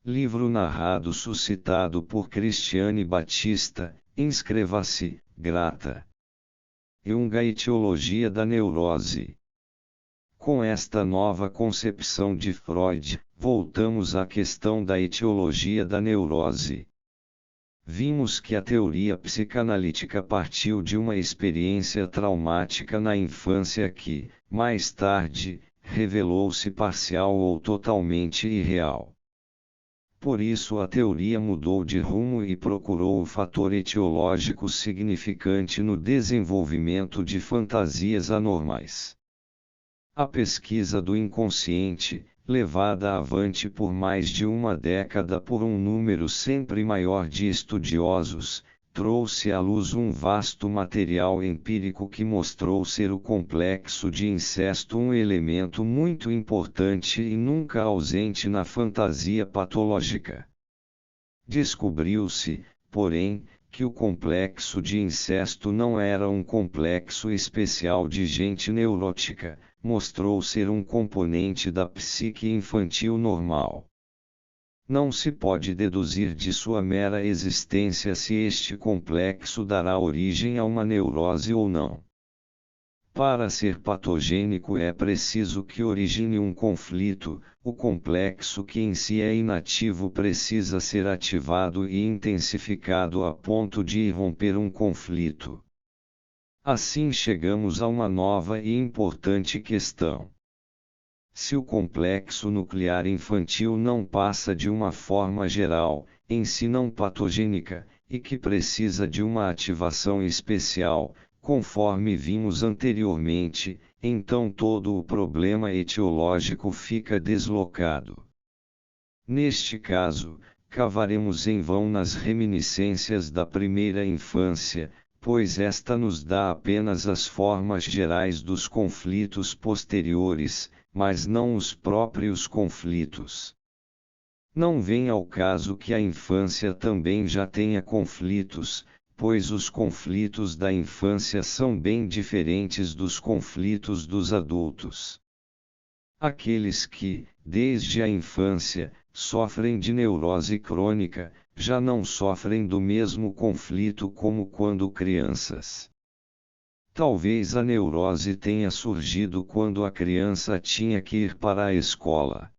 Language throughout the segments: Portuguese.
Livro narrado suscitado por Cristiane Batista, inscreva-se, grata. Jung, a etiologia da neurose. Com esta nova concepção de Freud, voltamos à questão da etiologia da neurose. Vimos que a teoria psicanalítica partiu de uma experiência traumática na infância que, mais tarde, revelou-se parcial ou totalmente irreal. Por isso a teoria mudou de rumo e procurou o fator etiológico significante no desenvolvimento de fantasias anormais. A pesquisa do inconsciente, levada avante por mais de uma década por um número sempre maior de estudiosos, trouxe à luz um vasto material empírico que mostrou ser o complexo de incesto um elemento muito importante e nunca ausente na fantasia patológica. Descobriu-se, porém, que o complexo de incesto não era um complexo especial de gente neurótica, mostrou ser um componente da psique infantil normal. Não se pode deduzir de sua mera existência se este complexo dará origem a uma neurose ou não. Para ser patogênico é preciso que origine um conflito, o complexo que em si é inativo precisa ser ativado e intensificado a ponto de irromper um conflito. Assim chegamos a uma nova e importante questão. Se o complexo nuclear infantil não passa de uma forma geral, em si não patogênica, e que precisa de uma ativação especial, conforme vimos anteriormente, então todo o problema etiológico fica deslocado. Neste caso, cavaremos em vão nas reminiscências da primeira infância, pois esta nos dá apenas as formas gerais dos conflitos posteriores, mas não os próprios conflitos. Não vem ao caso que a infância também já tenha conflitos, pois os conflitos da infância são bem diferentes dos conflitos dos adultos. Aqueles que, desde a infância, sofrem de neurose crônica, já não sofrem do mesmo conflito como quando crianças. Talvez a neurose tenha surgido quando a criança tinha que ir para a escola.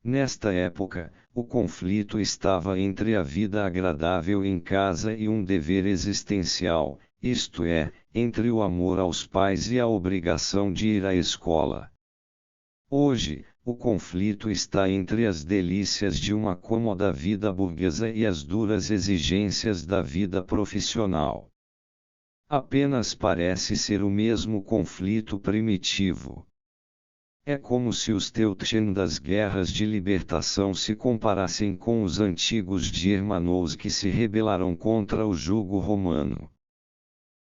Nesta época, o conflito estava entre a vida agradável em casa e um dever existencial, isto é, entre o amor aos pais e a obrigação de ir à escola. Hoje, o conflito está entre as delícias de uma cômoda vida burguesa e as duras exigências da vida profissional. Apenas parece ser o mesmo conflito primitivo. É como se os Teutones das guerras de libertação se comparassem com os antigos germanos que se rebelaram contra o jugo romano.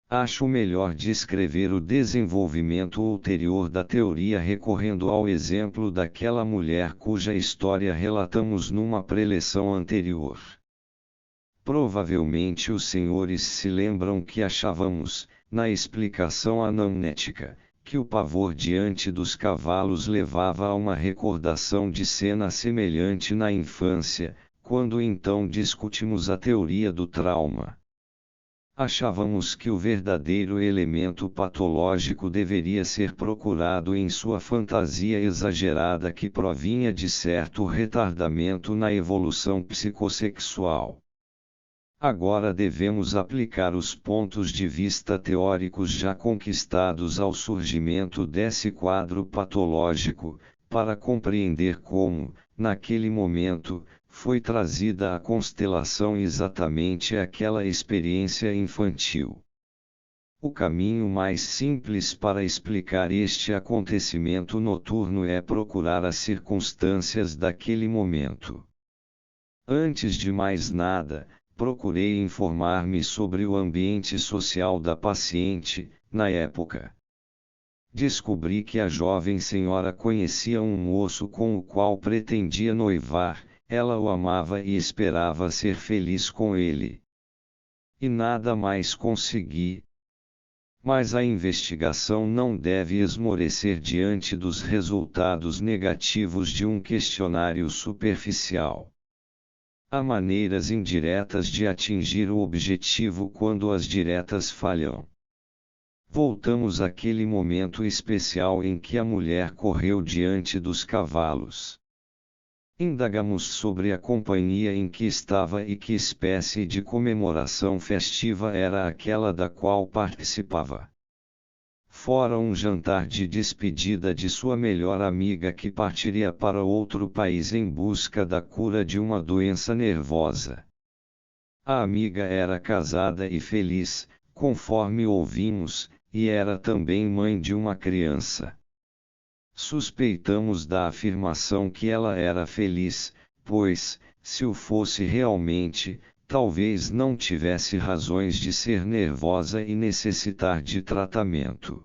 Acho melhor descrever o desenvolvimento ulterior da teoria recorrendo ao exemplo daquela mulher cuja história relatamos numa preleção anterior. Provavelmente os senhores se lembram que achávamos, na explicação anamnética, que o pavor diante dos cavalos levava a uma recordação de cena semelhante na infância, quando então discutimos a teoria do trauma. Achávamos que o verdadeiro elemento patológico deveria ser procurado em sua fantasia exagerada que provinha de certo retardamento na evolução psicossexual. Agora devemos aplicar os pontos de vista teóricos já conquistados ao surgimento desse quadro patológico, para compreender como, naquele momento, foi trazida à constelação exatamente aquela experiência infantil. O caminho mais simples para explicar este acontecimento noturno é procurar as circunstâncias daquele momento. Antes de mais nada, procurei informar-me sobre o ambiente social da paciente, na época. Descobri que a jovem senhora conhecia um moço com o qual pretendia noivar, ela o amava e esperava ser feliz com ele. E nada mais consegui. Mas a investigação não deve esmorecer diante dos resultados negativos de um questionário superficial. Há maneiras indiretas de atingir o objetivo quando as diretas falham. Voltamos àquele momento especial em que a mulher correu diante dos cavalos. Indagamos sobre a companhia em que estava e que espécie de comemoração festiva era aquela da qual participava. Fora um jantar de despedida de sua melhor amiga que partiria para outro país em busca da cura de uma doença nervosa. A amiga era casada e feliz, conforme ouvimos, e era também mãe de uma criança. Suspeitamos da afirmação que ela era feliz, pois, se o fosse realmente, talvez não tivesse razões de ser nervosa e necessitar de tratamento.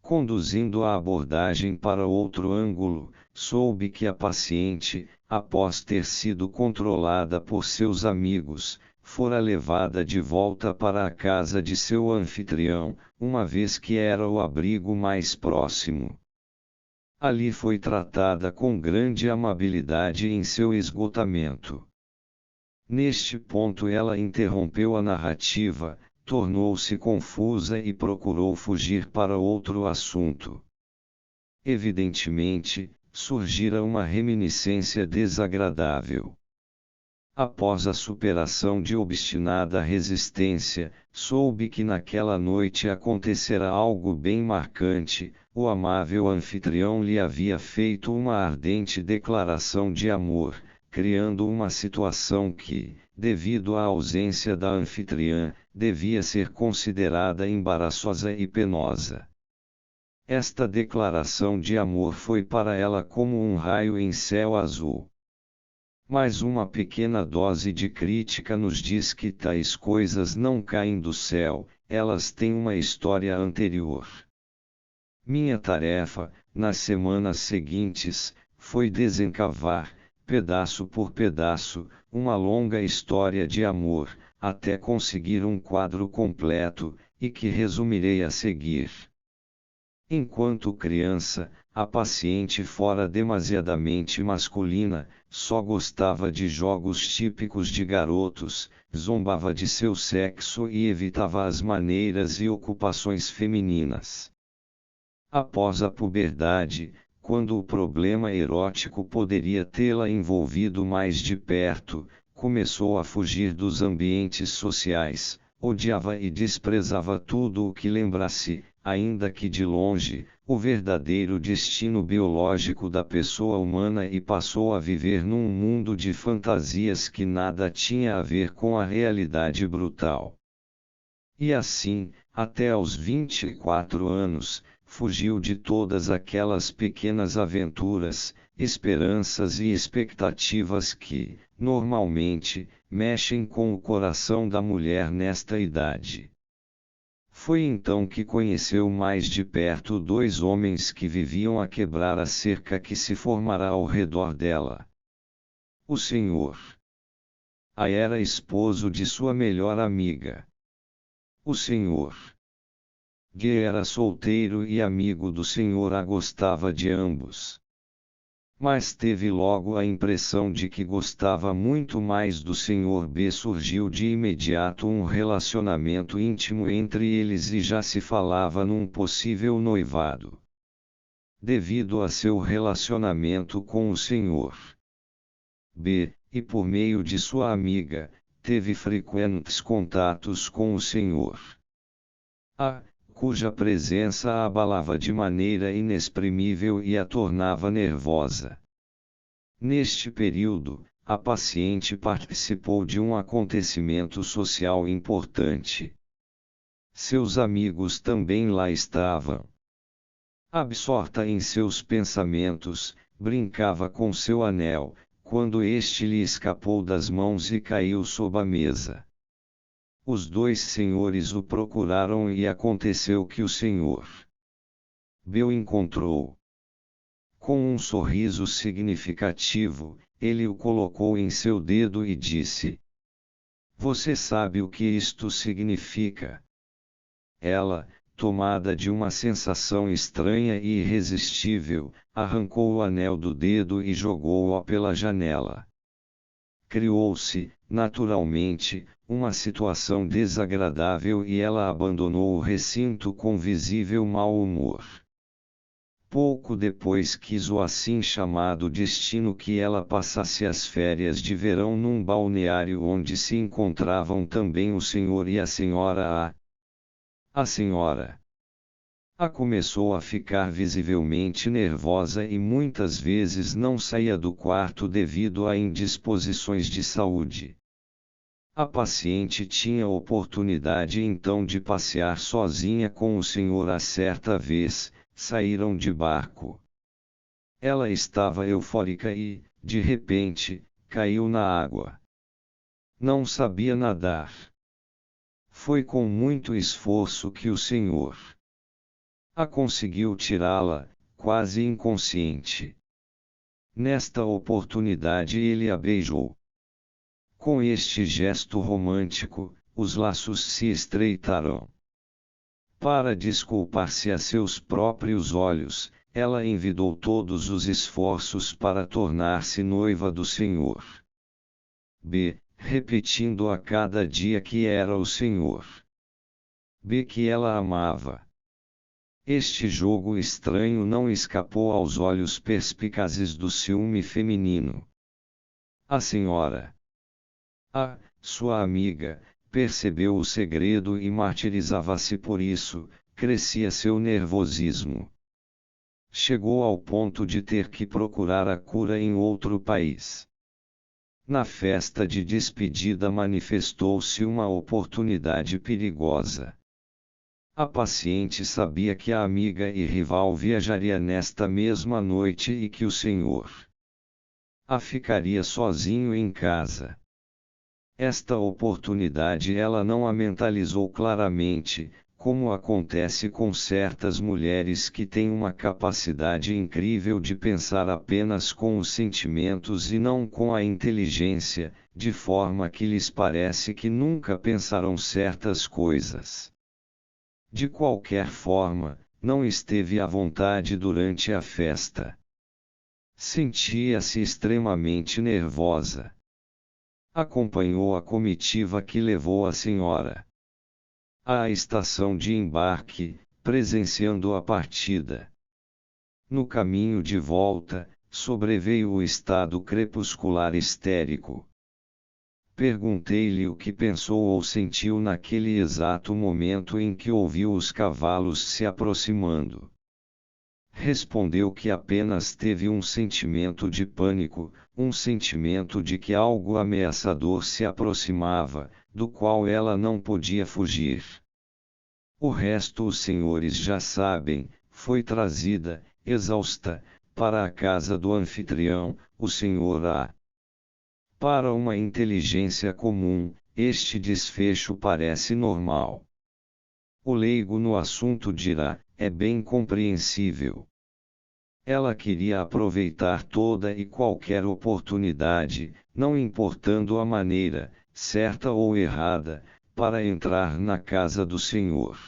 Conduzindo a abordagem para outro ângulo, soube que a paciente, após ter sido controlada por seus amigos, fora levada de volta para a casa de seu anfitrião, uma vez que era o abrigo mais próximo. Ali foi tratada com grande amabilidade em seu esgotamento. Neste ponto ela interrompeu a narrativa, tornou-se confusa e procurou fugir para outro assunto. Evidentemente, surgira uma reminiscência desagradável. Após a superação de obstinada resistência, soube que naquela noite acontecera algo bem marcante. O amável anfitrião lhe havia feito uma ardente declaração de amor, criando uma situação que, devido à ausência da anfitriã, devia ser considerada embaraçosa e penosa. Esta declaração de amor foi para ela como um raio em céu azul. Mas uma pequena dose de crítica nos diz que tais coisas não caem do céu, elas têm uma história anterior. Minha tarefa, nas semanas seguintes, foi desencavar, pedaço por pedaço, uma longa história de amor, até conseguir um quadro completo, e que resumirei a seguir. Enquanto criança, a paciente fora demasiadamente masculina, só gostava de jogos típicos de garotos, zombava de seu sexo e evitava as maneiras e ocupações femininas. Após a puberdade, quando o problema erótico poderia tê-la envolvido mais de perto, começou a fugir dos ambientes sociais, odiava e desprezava tudo o que lembrasse, ainda que de longe, o verdadeiro destino biológico da pessoa humana e passou a viver num mundo de fantasias que nada tinha a ver com a realidade brutal. E assim, até aos 24 anos, fugiu de todas aquelas pequenas aventuras, esperanças e expectativas que, normalmente, mexem com o coração da mulher nesta idade. Foi então que conheceu mais de perto dois homens que viviam a quebrar a cerca que se formará ao redor dela. O Senhor A era esposo de sua melhor amiga. O Senhor G era solteiro e amigo do Senhor A gostava de ambos. Mas teve logo a impressão de que gostava muito mais do Sr. B. Surgiu de imediato um relacionamento íntimo entre eles e já se falava num possível noivado. Devido a seu relacionamento com o Sr. B., e por meio de sua amiga, teve frequentes contatos com o Sr. A., cuja presença a abalava de maneira inexprimível e a tornava nervosa. Neste período, a paciente participou de um acontecimento social importante. Seus amigos também lá estavam. Absorta em seus pensamentos, brincava com seu anel, quando este lhe escapou das mãos e caiu sob a mesa. Os dois senhores o procuraram e aconteceu que o Sr. B. o encontrou. Com um sorriso significativo, ele o colocou em seu dedo e disse: "Você sabe o que isto significa?" Ela, tomada de uma sensação estranha e irresistível, arrancou o anel do dedo e jogou-o pela janela. criou-se, naturalmente, uma situação desagradável e ela abandonou o recinto com visível mau humor. Pouco depois quis o assim chamado destino que ela passasse as férias de verão num balneário onde se encontravam também o senhor e a senhora A. A senhora A começou a ficar visivelmente nervosa e muitas vezes não saía do quarto devido a indisposições de saúde. A paciente tinha oportunidade então de passear sozinha com o senhor A certa vez. Saíram de barco. Ela estava eufórica e, de repente, caiu na água. Não sabia nadar. Foi com muito esforço que o senhor A conseguiu tirá-la, quase inconsciente. Nesta oportunidade ele a beijou. Com este gesto romântico, os laços se estreitaram. Para desculpar-se a seus próprios olhos, ela envidou todos os esforços para tornar-se noiva do Senhor. B. Repetindo a cada dia que era o Senhor. B. Que ela amava. Este jogo estranho não escapou aos olhos perspicazes do ciúme feminino. A senhora A, sua amiga, percebeu o segredo e martirizava-se por isso, crescia seu nervosismo. Chegou ao ponto de ter que procurar a cura em outro país. Na festa de despedida manifestou-se uma oportunidade perigosa. A paciente sabia que a amiga e rival viajaria nesta mesma noite e que o senhor A ficaria sozinho em casa. Esta oportunidade ela não a mentalizou claramente, como acontece com certas mulheres que têm uma capacidade incrível de pensar apenas com os sentimentos e não com a inteligência, de forma que lhes parece que nunca pensarão certas coisas. De qualquer forma, não esteve à vontade durante a festa. Sentia-se extremamente nervosa. Acompanhou a comitiva que levou a senhora A à estação de embarque, presenciando a partida. No caminho de volta, sobreveio o estado crepuscular histérico. Perguntei-lhe o que pensou ou sentiu naquele exato momento em que ouviu os cavalos se aproximando. Respondeu que apenas teve um sentimento de pânico, um sentimento de que algo ameaçador se aproximava, do qual ela não podia fugir. O resto os senhores já sabem. Foi trazida, exausta, para a casa do anfitrião, o senhor A. Para uma inteligência comum, este desfecho parece normal. O leigo no assunto dirá, é bem compreensível. Ela queria aproveitar toda e qualquer oportunidade, não importando a maneira, certa ou errada, para entrar na casa do Senhor.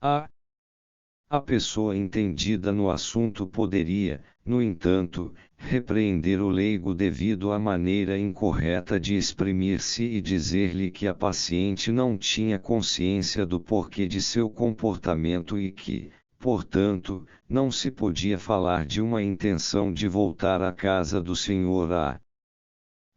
A pessoa entendida no assunto poderia, no entanto, repreender o leigo devido à maneira incorreta de exprimir-se e dizer-lhe que a paciente não tinha consciência do porquê de seu comportamento e que, portanto, não se podia falar de uma intenção de voltar à casa do Senhor A.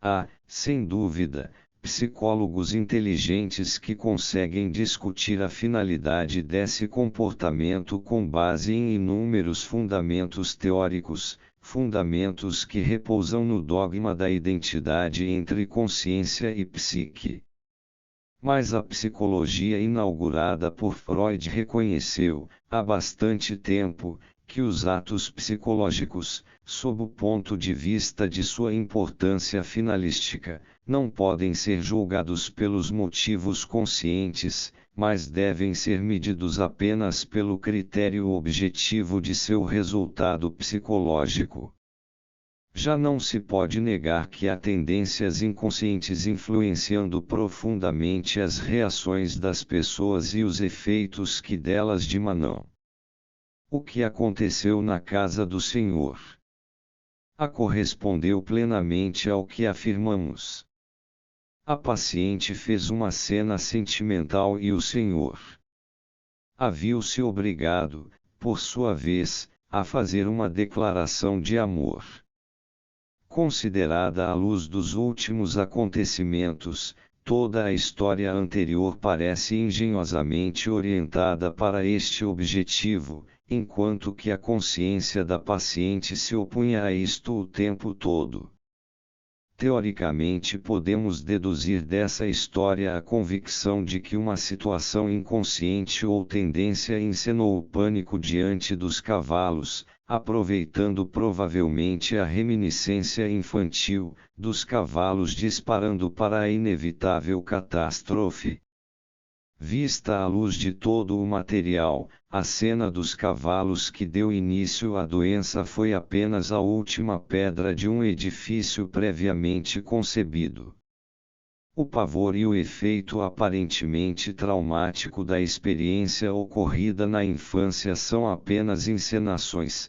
Há, sem dúvida, psicólogos inteligentes que conseguem discutir a finalidade desse comportamento com base em inúmeros fundamentos teóricos, fundamentos que repousam no dogma da identidade entre consciência e psique. Mas a psicologia inaugurada por Freud reconheceu, há bastante tempo, que os atos psicológicos, sob o ponto de vista de sua importância finalística, não podem ser julgados pelos motivos conscientes, mas devem ser medidos apenas pelo critério objetivo de seu resultado psicológico. Já não se pode negar que há tendências inconscientes influenciando profundamente as reações das pessoas e os efeitos que delas dimanam. O que aconteceu na casa do Senhor A correspondeu plenamente ao que afirmamos. A paciente fez uma cena sentimental e o senhor viu-se obrigado, por sua vez, a fazer uma declaração de amor. Considerada à luz dos últimos acontecimentos, toda a história anterior parece engenhosamente orientada para este objetivo, enquanto que a consciência da paciente se opunha a isto o tempo todo. Teoricamente, podemos deduzir dessa história a convicção de que uma situação inconsciente ou tendência encenou o pânico diante dos cavalos, aproveitando provavelmente a reminiscência infantil dos cavalos disparando para a inevitável catástrofe. Vista à luz de todo o material, a cena dos cavalos que deu início à doença foi apenas a última pedra de um edifício previamente concebido. O pavor e o efeito aparentemente traumático da experiência ocorrida na infância são apenas encenações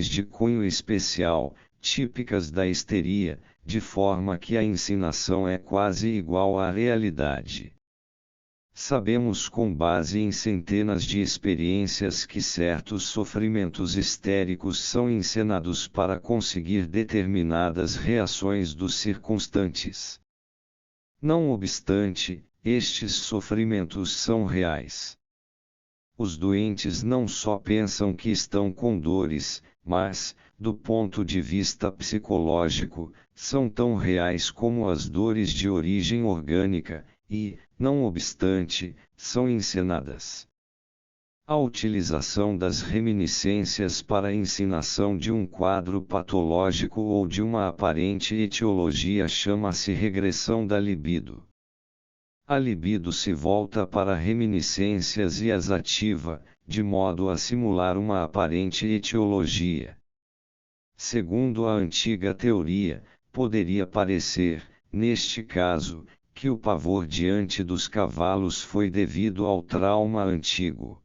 de cunho especial, típicas da histeria, de forma que a encenação é quase igual à realidade. Sabemos com base em centenas de experiências que certos sofrimentos histéricos são encenados para conseguir determinadas reações dos circunstantes. Não obstante, estes sofrimentos são reais. Os doentes não só pensam que estão com dores, mas, do ponto de vista psicológico, são tão reais como as dores de origem orgânica, e, não obstante, são encenadas. A utilização das reminiscências para a encenação de um quadro patológico ou de uma aparente etiologia chama-se regressão da libido. A libido se volta para reminiscências e as ativa, de modo a simular uma aparente etiologia. Segundo a antiga teoria, poderia parecer, neste caso, que o pavor diante dos cavalos foi devido ao trauma antigo.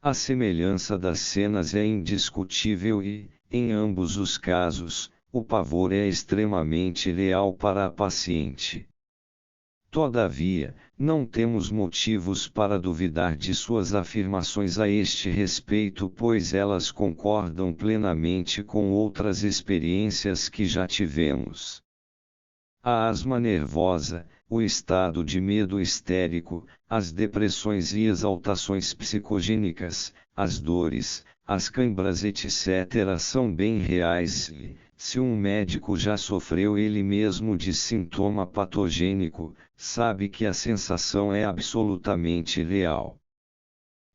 A semelhança das cenas é indiscutível e, em ambos os casos, o pavor é extremamente real para a paciente. Todavia, não temos motivos para duvidar de suas afirmações a este respeito, pois elas concordam plenamente com outras experiências que já tivemos. A asma nervosa, o estado de medo histérico, as depressões e exaltações psicogênicas, as dores, as câimbras etc. são bem reais e, se um médico já sofreu ele mesmo de sintoma patogênico, sabe que a sensação é absolutamente real.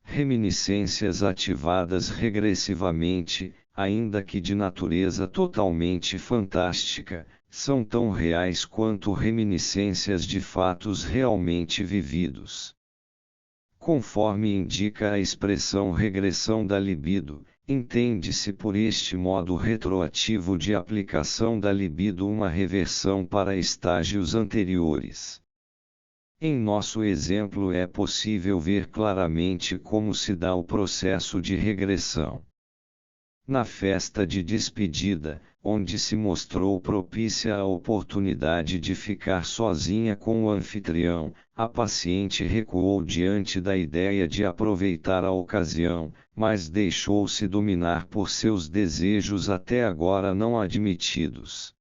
Reminiscências ativadas regressivamente, ainda que de natureza totalmente fantástica, são tão reais quanto reminiscências de fatos realmente vividos. Conforme indica a expressão regressão da libido, entende-se por este modo retroativo de aplicação da libido uma reversão para estágios anteriores. Em nosso exemplo é possível ver claramente como se dá o processo de regressão. Na festa de despedida, onde se mostrou propícia a oportunidade de ficar sozinha com o anfitrião, a paciente recuou diante da ideia de aproveitar a ocasião, mas deixou-se dominar por seus desejos até agora não admitidos.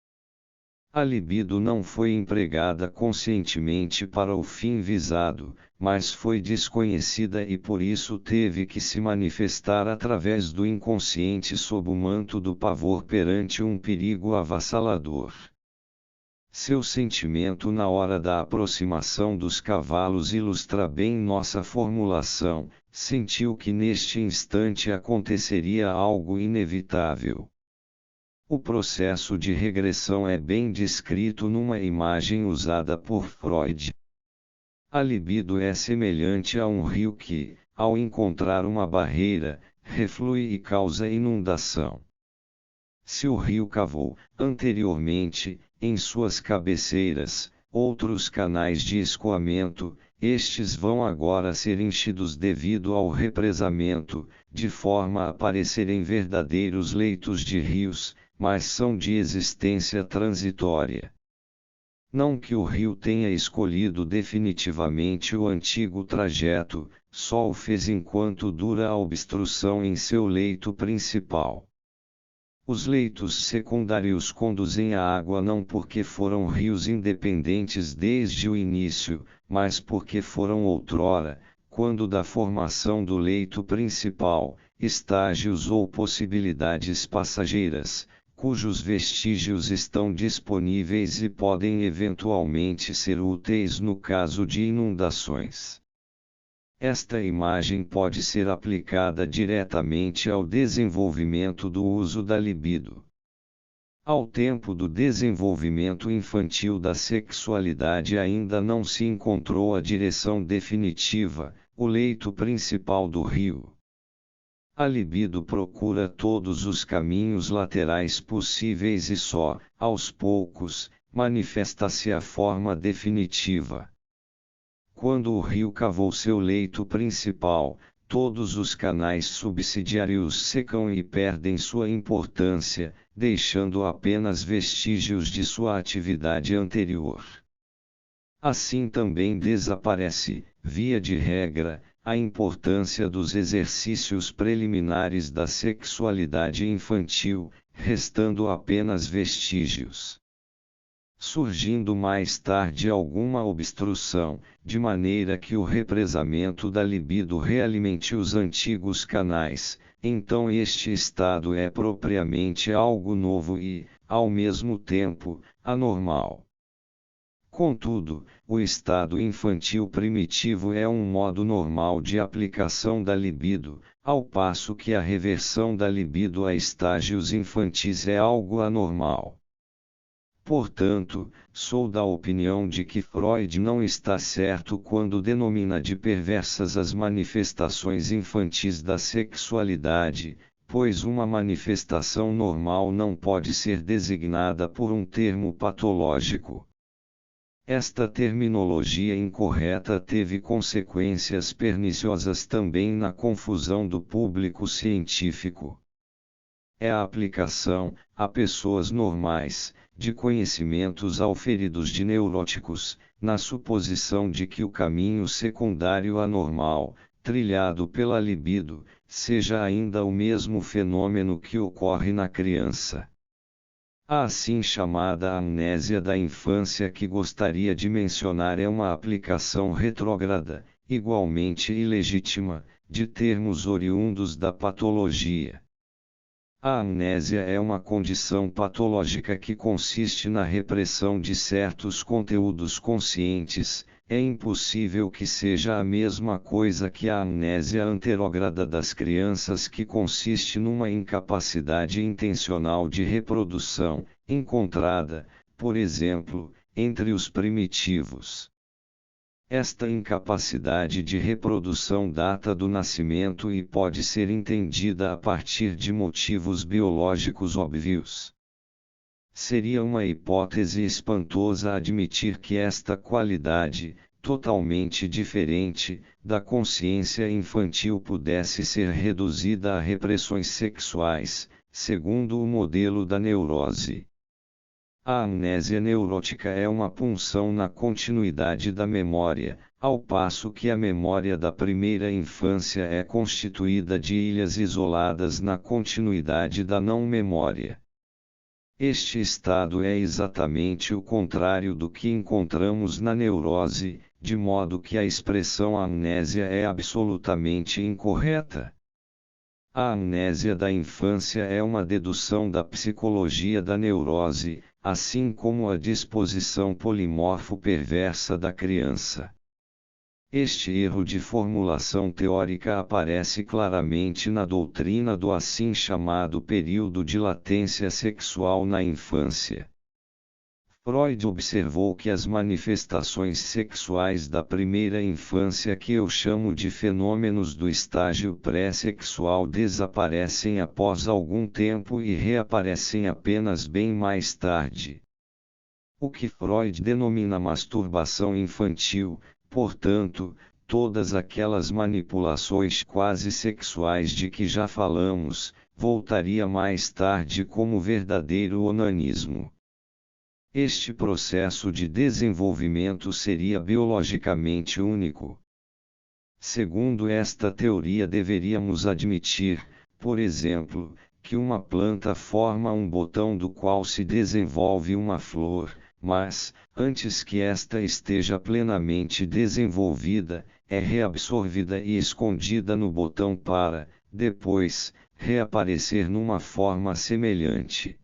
A libido não foi empregada conscientemente para o fim visado, mas foi desconhecida e por isso teve que se manifestar através do inconsciente sob o manto do pavor perante um perigo avassalador. Seu sentimento na hora da aproximação dos cavalos ilustra bem nossa formulação, sentiu que neste instante aconteceria algo inevitável. O processo de regressão é bem descrito numa imagem usada por Freud. A libido é semelhante a um rio que, ao encontrar uma barreira, reflui e causa inundação. Se o rio cavou, anteriormente, em suas cabeceiras, outros canais de escoamento, estes vão agora ser enchidos devido ao represamento, de forma a parecerem verdadeiros leitos de rios, mas são de existência transitória. Não que o rio tenha escolhido definitivamente o antigo trajeto, só o fez enquanto dura a obstrução em seu leito principal. Os leitos secundários conduzem a água não porque foram rios independentes desde o início, mas porque foram outrora, quando da formação do leito principal, estágios ou possibilidades passageiras, cujos vestígios estão disponíveis e podem eventualmente ser úteis no caso de inundações. Esta imagem pode ser aplicada diretamente ao desenvolvimento do uso da libido. Ao tempo do desenvolvimento infantil da sexualidade ainda não se encontrou a direção definitiva, o leito principal do rio. A libido procura todos os caminhos laterais possíveis e só, aos poucos, manifesta-se a forma definitiva. Quando o rio cavou seu leito principal, todos os canais subsidiários secam e perdem sua importância, deixando apenas vestígios de sua atividade anterior. Assim também desaparece, via de regra, a importância dos exercícios preliminares da sexualidade infantil, restando apenas vestígios. Surgindo mais tarde alguma obstrução, de maneira que o represamento da libido realimente os antigos canais, então este estado é propriamente algo novo e, ao mesmo tempo, anormal. Contudo, o estado infantil primitivo é um modo normal de aplicação da libido, ao passo que a reversão da libido a estágios infantis é algo anormal. Portanto, sou da opinião de que Freud não está certo quando denomina de perversas as manifestações infantis da sexualidade, pois uma manifestação normal não pode ser designada por um termo patológico. Esta terminologia incorreta teve consequências perniciosas também na confusão do público científico. É a aplicação, a pessoas normais, de conhecimentos auferidos de neuróticos, na suposição de que o caminho secundário anormal, trilhado pela libido, seja ainda o mesmo fenômeno que ocorre na criança. A assim chamada amnésia da infância que gostaria de mencionar é uma aplicação retrógrada, igualmente ilegítima, de termos oriundos da patologia. A amnésia é uma condição patológica que consiste na repressão de certos conteúdos conscientes. É impossível que seja a mesma coisa que a amnésia anterógrada das crianças, que consiste numa incapacidade intencional de reprodução, encontrada, por exemplo, entre os primitivos. Esta incapacidade de reprodução data do nascimento e pode ser entendida a partir de motivos biológicos óbvios. Seria uma hipótese espantosa admitir que esta qualidade, totalmente diferente, da consciência infantil pudesse ser reduzida a repressões sexuais, segundo o modelo da neurose. A amnésia neurótica é uma punção na continuidade da memória, ao passo que a memória da primeira infância é constituída de ilhas isoladas na continuidade da não-memória. Este estado é exatamente o contrário do que encontramos na neurose, de modo que a expressão amnésia é absolutamente incorreta. A amnésia da infância é uma dedução da psicologia da neurose, assim como a disposição polimorfo-perversa da criança. Este erro de formulação teórica aparece claramente na doutrina do assim chamado período de latência sexual na infância. Freud observou que as manifestações sexuais da primeira infância, que eu chamo de fenômenos do estágio pré-sexual, desaparecem após algum tempo e reaparecem apenas bem mais tarde. O que Freud denomina masturbação infantil, portanto, todas aquelas manipulações quase sexuais de que já falamos, voltaria mais tarde como verdadeiro onanismo. Este processo de desenvolvimento seria biologicamente único. Segundo esta teoria, deveríamos admitir, por exemplo, que uma planta forma um botão do qual se desenvolve uma flor, mas, antes que esta esteja plenamente desenvolvida, é reabsorvida e escondida no botão para, depois, reaparecer numa forma semelhante.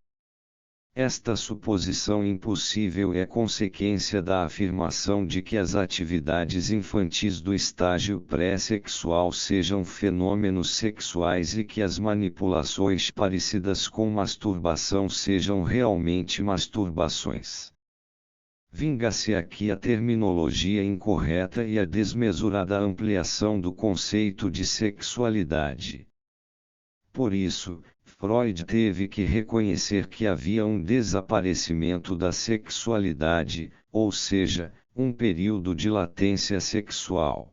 Esta suposição impossível é consequência da afirmação de que as atividades infantis do estágio pré-sexual sejam fenômenos sexuais e que as manipulações parecidas com masturbação sejam realmente masturbações. Vinga-se aqui a terminologia incorreta e a desmesurada ampliação do conceito de sexualidade. Por isso, Freud teve que reconhecer que havia um desaparecimento da sexualidade, ou seja, um período de latência sexual.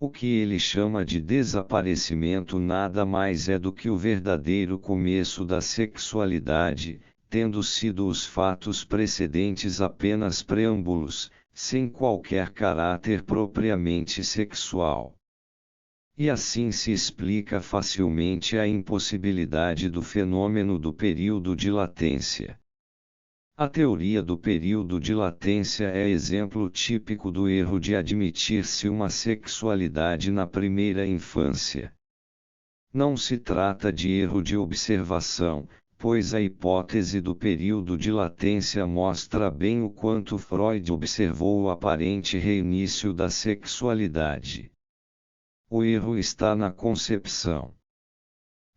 O que ele chama de desaparecimento nada mais é do que o verdadeiro começo da sexualidade, tendo sido os fatos precedentes apenas preâmbulos, sem qualquer caráter propriamente sexual. E assim se explica facilmente a impossibilidade do fenômeno do período de latência. A teoria do período de latência é exemplo típico do erro de admitir-se uma sexualidade na primeira infância. Não se trata de erro de observação, pois a hipótese do período de latência mostra bem o quanto Freud observou o aparente reinício da sexualidade. O erro está na concepção.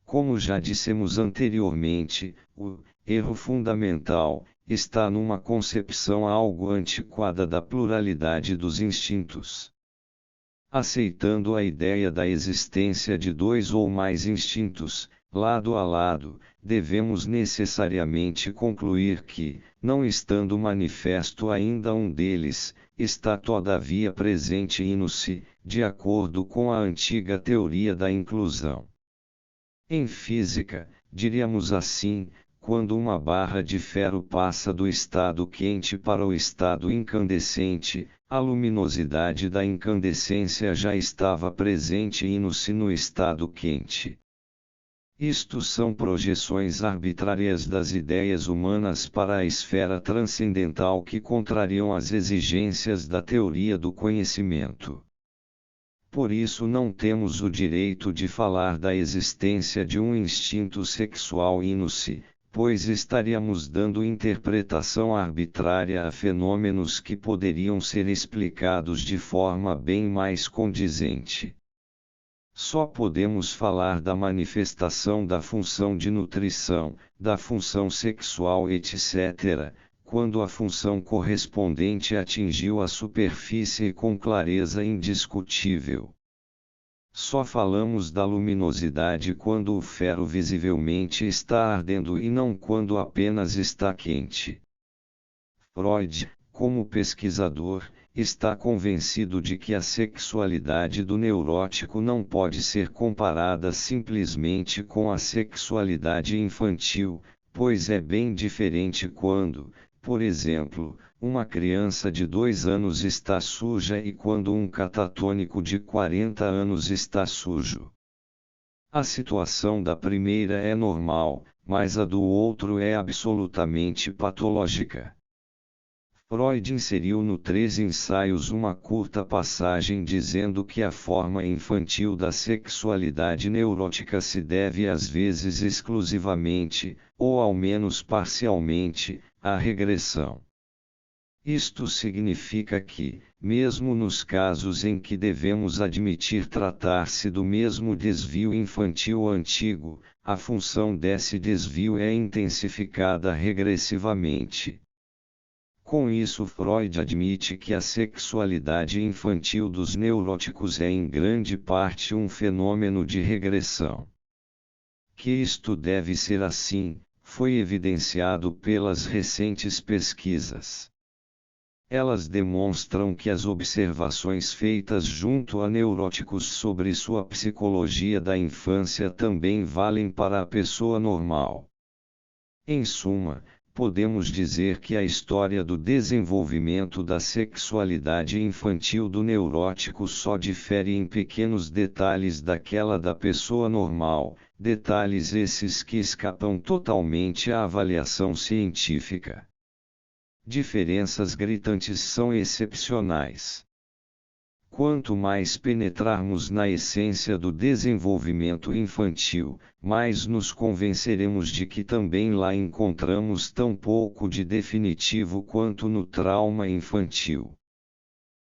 Como já dissemos anteriormente, o erro fundamental está numa concepção algo antiquada da pluralidade dos instintos. Aceitando a ideia da existência de dois ou mais instintos, lado a lado, devemos necessariamente concluir que, não estando manifesto ainda um deles, está todavia presente in-se, de acordo com a antiga teoria da inclusão. Em física, diríamos assim, quando uma barra de ferro passa do estado quente para o estado incandescente, a luminosidade da incandescência já estava presente in-se no estado quente. Isto são projeções arbitrárias das ideias humanas para a esfera transcendental que contrariam as exigências da teoria do conhecimento. Por isso não temos o direito de falar da existência de um instinto sexual in-se, pois estaríamos dando interpretação arbitrária a fenômenos que poderiam ser explicados de forma bem mais condizente. Só podemos falar da manifestação da função de nutrição, da função sexual etc., quando a função correspondente atingiu a superfície com clareza indiscutível. Só falamos da luminosidade quando o ferro visivelmente está ardendo e não quando apenas está quente. Freud, como pesquisador, está convencido de que a sexualidade do neurótico não pode ser comparada simplesmente com a sexualidade infantil, pois é bem diferente quando, por exemplo, uma criança de 2 anos está suja e quando um catatônico de 40 anos está sujo. A situação da primeira é normal, mas a do outro é absolutamente patológica. Freud inseriu no 13 Ensaios uma curta passagem dizendo que a forma infantil da sexualidade neurótica se deve às vezes exclusivamente, ou ao menos parcialmente, à regressão. Isto significa que, mesmo nos casos em que devemos admitir tratar-se do mesmo desvio infantil antigo, a função desse desvio é intensificada regressivamente. Com isso, Freud admite que a sexualidade infantil dos neuróticos é em grande parte um fenômeno de regressão. Que isto deve ser assim, foi evidenciado pelas recentes pesquisas. Elas demonstram que as observações feitas junto a neuróticos sobre sua psicologia da infância também valem para a pessoa normal. Em suma, podemos dizer que a história do desenvolvimento da sexualidade infantil do neurótico só difere em pequenos detalhes daquela da pessoa normal, detalhes esses que escapam totalmente à avaliação científica. Diferenças gritantes são excepcionais. Quanto mais penetrarmos na essência do desenvolvimento infantil, mais nos convenceremos de que também lá encontramos tão pouco de definitivo quanto no trauma infantil.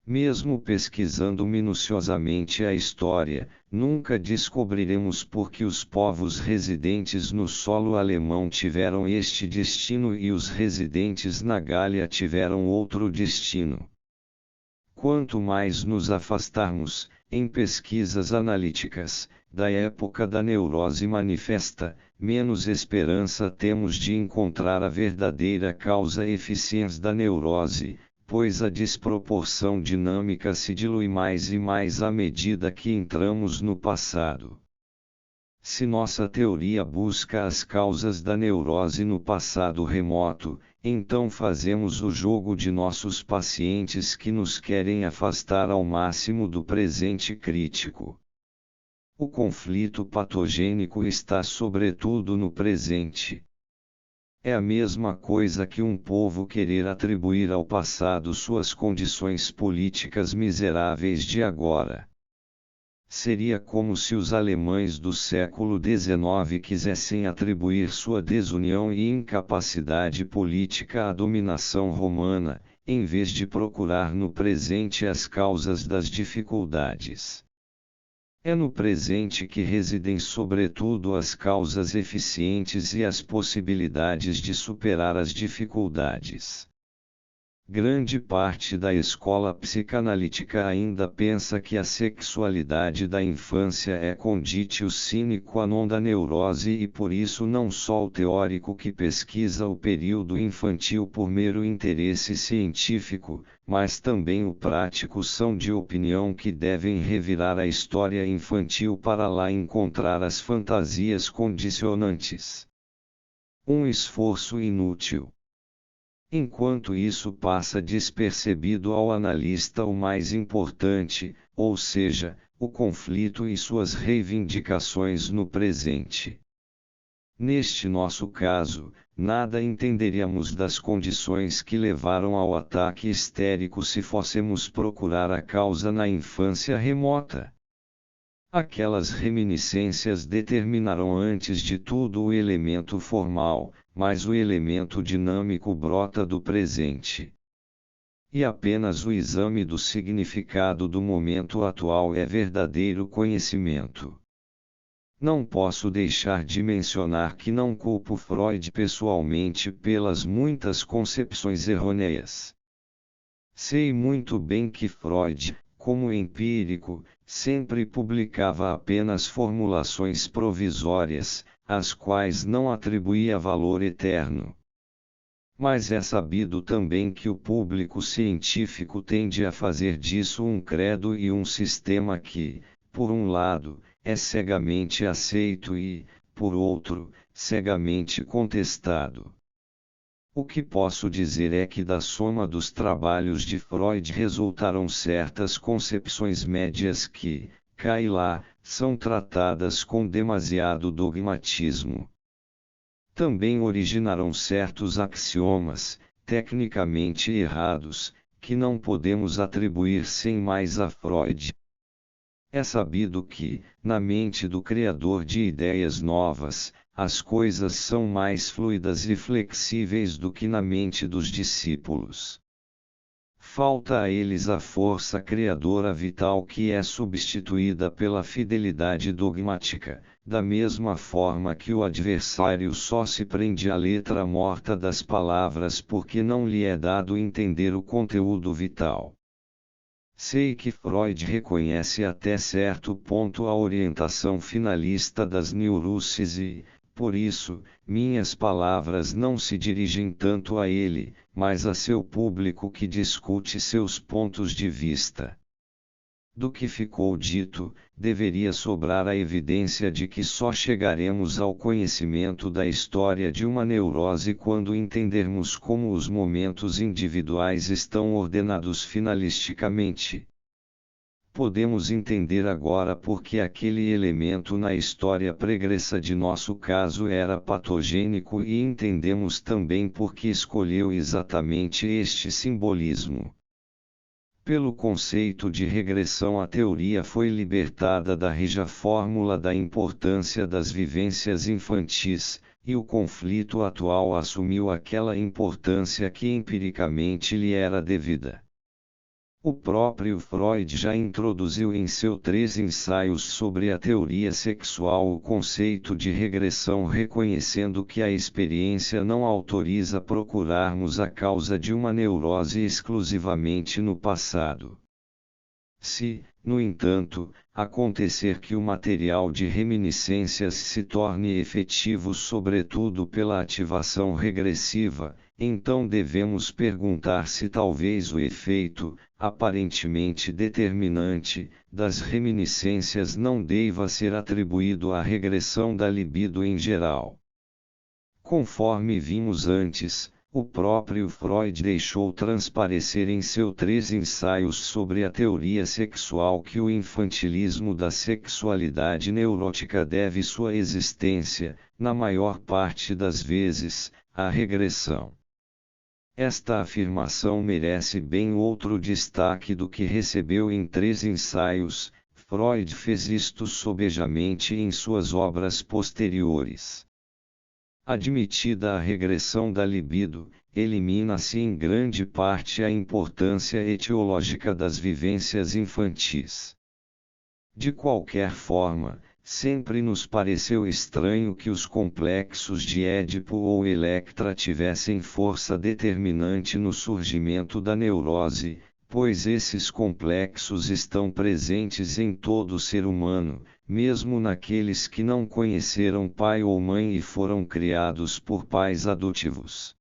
Mesmo pesquisando minuciosamente a história, nunca descobriremos por que os povos residentes no solo alemão tiveram este destino e os residentes na Gália tiveram outro destino. Quanto mais nos afastarmos, em pesquisas analíticas, da época da neurose manifesta, menos esperança temos de encontrar a verdadeira causa eficiente da neurose, pois a desproporção dinâmica se dilui mais e mais à medida que entramos no passado. Se nossa teoria busca as causas da neurose no passado remoto, então fazemos o jogo de nossos pacientes que nos querem afastar ao máximo do presente crítico. O conflito patogênico está sobretudo no presente. É a mesma coisa que um povo querer atribuir ao passado suas condições políticas miseráveis de agora. Seria como se os alemães do século XIX quisessem atribuir sua desunião e incapacidade política à dominação romana, em vez de procurar no presente as causas das dificuldades. É no presente que residem sobretudo as causas eficientes e as possibilidades de superar as dificuldades. Grande parte da escola psicanalítica ainda pensa que a sexualidade da infância é conditio sine qua non da neurose e por isso não só o teórico que pesquisa o período infantil por mero interesse científico, mas também o prático são de opinião que devem revirar a história infantil para lá encontrar as fantasias condicionantes. Um esforço inútil. Enquanto isso passa despercebido ao analista o mais importante, ou seja, o conflito e suas reivindicações no presente. Neste nosso caso, nada entenderíamos das condições que levaram ao ataque histérico se fôssemos procurar a causa na infância remota. Aquelas reminiscências determinarão antes de tudo o elemento formal, mas o elemento dinâmico brota do presente. E apenas o exame do significado do momento atual é verdadeiro conhecimento. Não posso deixar de mencionar que não culpo Freud pessoalmente pelas muitas concepções errôneas. Sei muito bem que Freud, como empírico, sempre publicava apenas formulações provisórias, às quais não atribuía valor eterno. Mas é sabido também que o público científico tende a fazer disso um credo e um sistema que, por um lado, é cegamente aceito e, por outro, cegamente contestado. O que posso dizer é que da soma dos trabalhos de Freud resultaram certas concepções médias que, cá e lá, são tratadas com demasiado dogmatismo. Também originaram certos axiomas, tecnicamente errados, que não podemos atribuir sem mais a Freud. É sabido que, na mente do criador de ideias novas, as coisas são mais fluidas e flexíveis do que na mente dos discípulos. Falta a eles a força criadora vital que é substituída pela fidelidade dogmática, da mesma forma que o adversário só se prende à letra morta das palavras porque não lhe é dado entender o conteúdo vital. Sei que Freud reconhece até certo ponto a orientação finalista das neuroses e, Por isso, minhas palavras não se dirigem tanto a ele, mas a seu público que discute seus pontos de vista. Do que ficou dito, deveria sobrar a evidência de que só chegaremos ao conhecimento da história de uma neurose quando entendermos como os momentos individuais estão ordenados finalisticamente. Podemos entender agora por que aquele elemento na história pregressa de nosso caso era patogênico e entendemos também por que escolheu exatamente este simbolismo. Pelo conceito de regressão, a teoria foi libertada da rija fórmula da importância das vivências infantis, e o conflito atual assumiu aquela importância que empiricamente lhe era devida. O próprio Freud já introduziu em seus 3 ensaios sobre a teoria sexual o conceito de regressão, reconhecendo que a experiência não autoriza procurarmos a causa de uma neurose exclusivamente no passado. Se, no entanto, acontecer que o material de reminiscências se torne efetivo sobretudo pela ativação regressiva, então devemos perguntar se talvez o efeito, aparentemente determinante, das reminiscências não deva ser atribuído à regressão da libido em geral. Conforme vimos antes, o próprio Freud deixou transparecer em seus 3 ensaios sobre a teoria sexual que o infantilismo da sexualidade neurótica deve sua existência, na maior parte das vezes, à regressão. Esta afirmação merece bem outro destaque do que recebeu em 3 ensaios. Freud fez isto sobejamente em suas obras posteriores. Admitida a regressão da libido, elimina-se em grande parte a importância etiológica das vivências infantis. De qualquer forma, sempre nos pareceu estranho que os complexos de Édipo ou Electra tivessem força determinante no surgimento da neurose, pois esses complexos estão presentes em todo ser humano, mesmo naqueles que não conheceram pai ou mãe e foram criados por pais adotivos.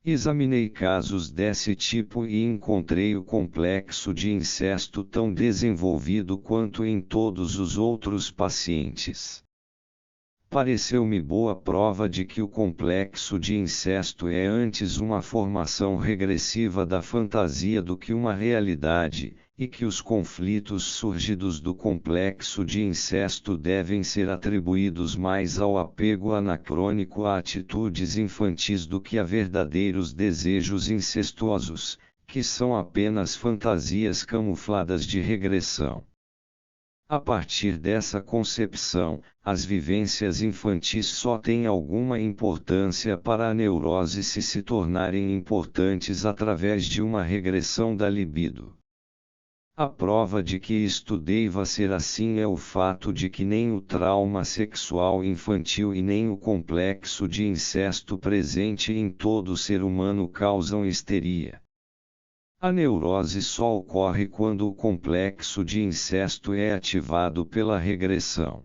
Examinei casos desse tipo e encontrei o complexo de incesto tão desenvolvido quanto em todos os outros pacientes. Pareceu-me boa prova de que o complexo de incesto é antes uma formação regressiva da fantasia do que uma realidade, e que os conflitos surgidos do complexo de incesto devem ser atribuídos mais ao apego anacrônico a atitudes infantis do que a verdadeiros desejos incestuosos, que são apenas fantasias camufladas de regressão. A partir dessa concepção, as vivências infantis só têm alguma importância para a neurose se tornarem importantes através de uma regressão da libido. A prova de que isto deva ser assim é o fato de que nem o trauma sexual infantil e nem o complexo de incesto presente em todo ser humano causam histeria. A neurose só ocorre quando o complexo de incesto é ativado pela regressão.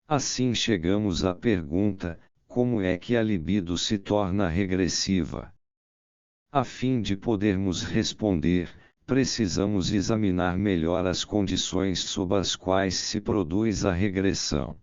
Assim chegamos à pergunta: como é que a libido se torna regressiva? A fim de podermos responder, precisamos examinar melhor as condições sob as quais se produz a regressão.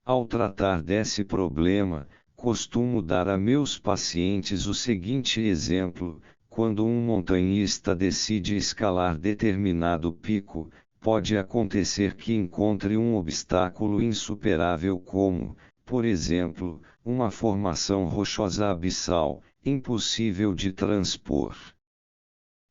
Ao tratar desse problema, costumo dar a meus pacientes o seguinte exemplo: quando um montanhista decide escalar determinado pico, pode acontecer que encontre um obstáculo insuperável como, por exemplo, uma formação rochosa abissal, impossível de transpor.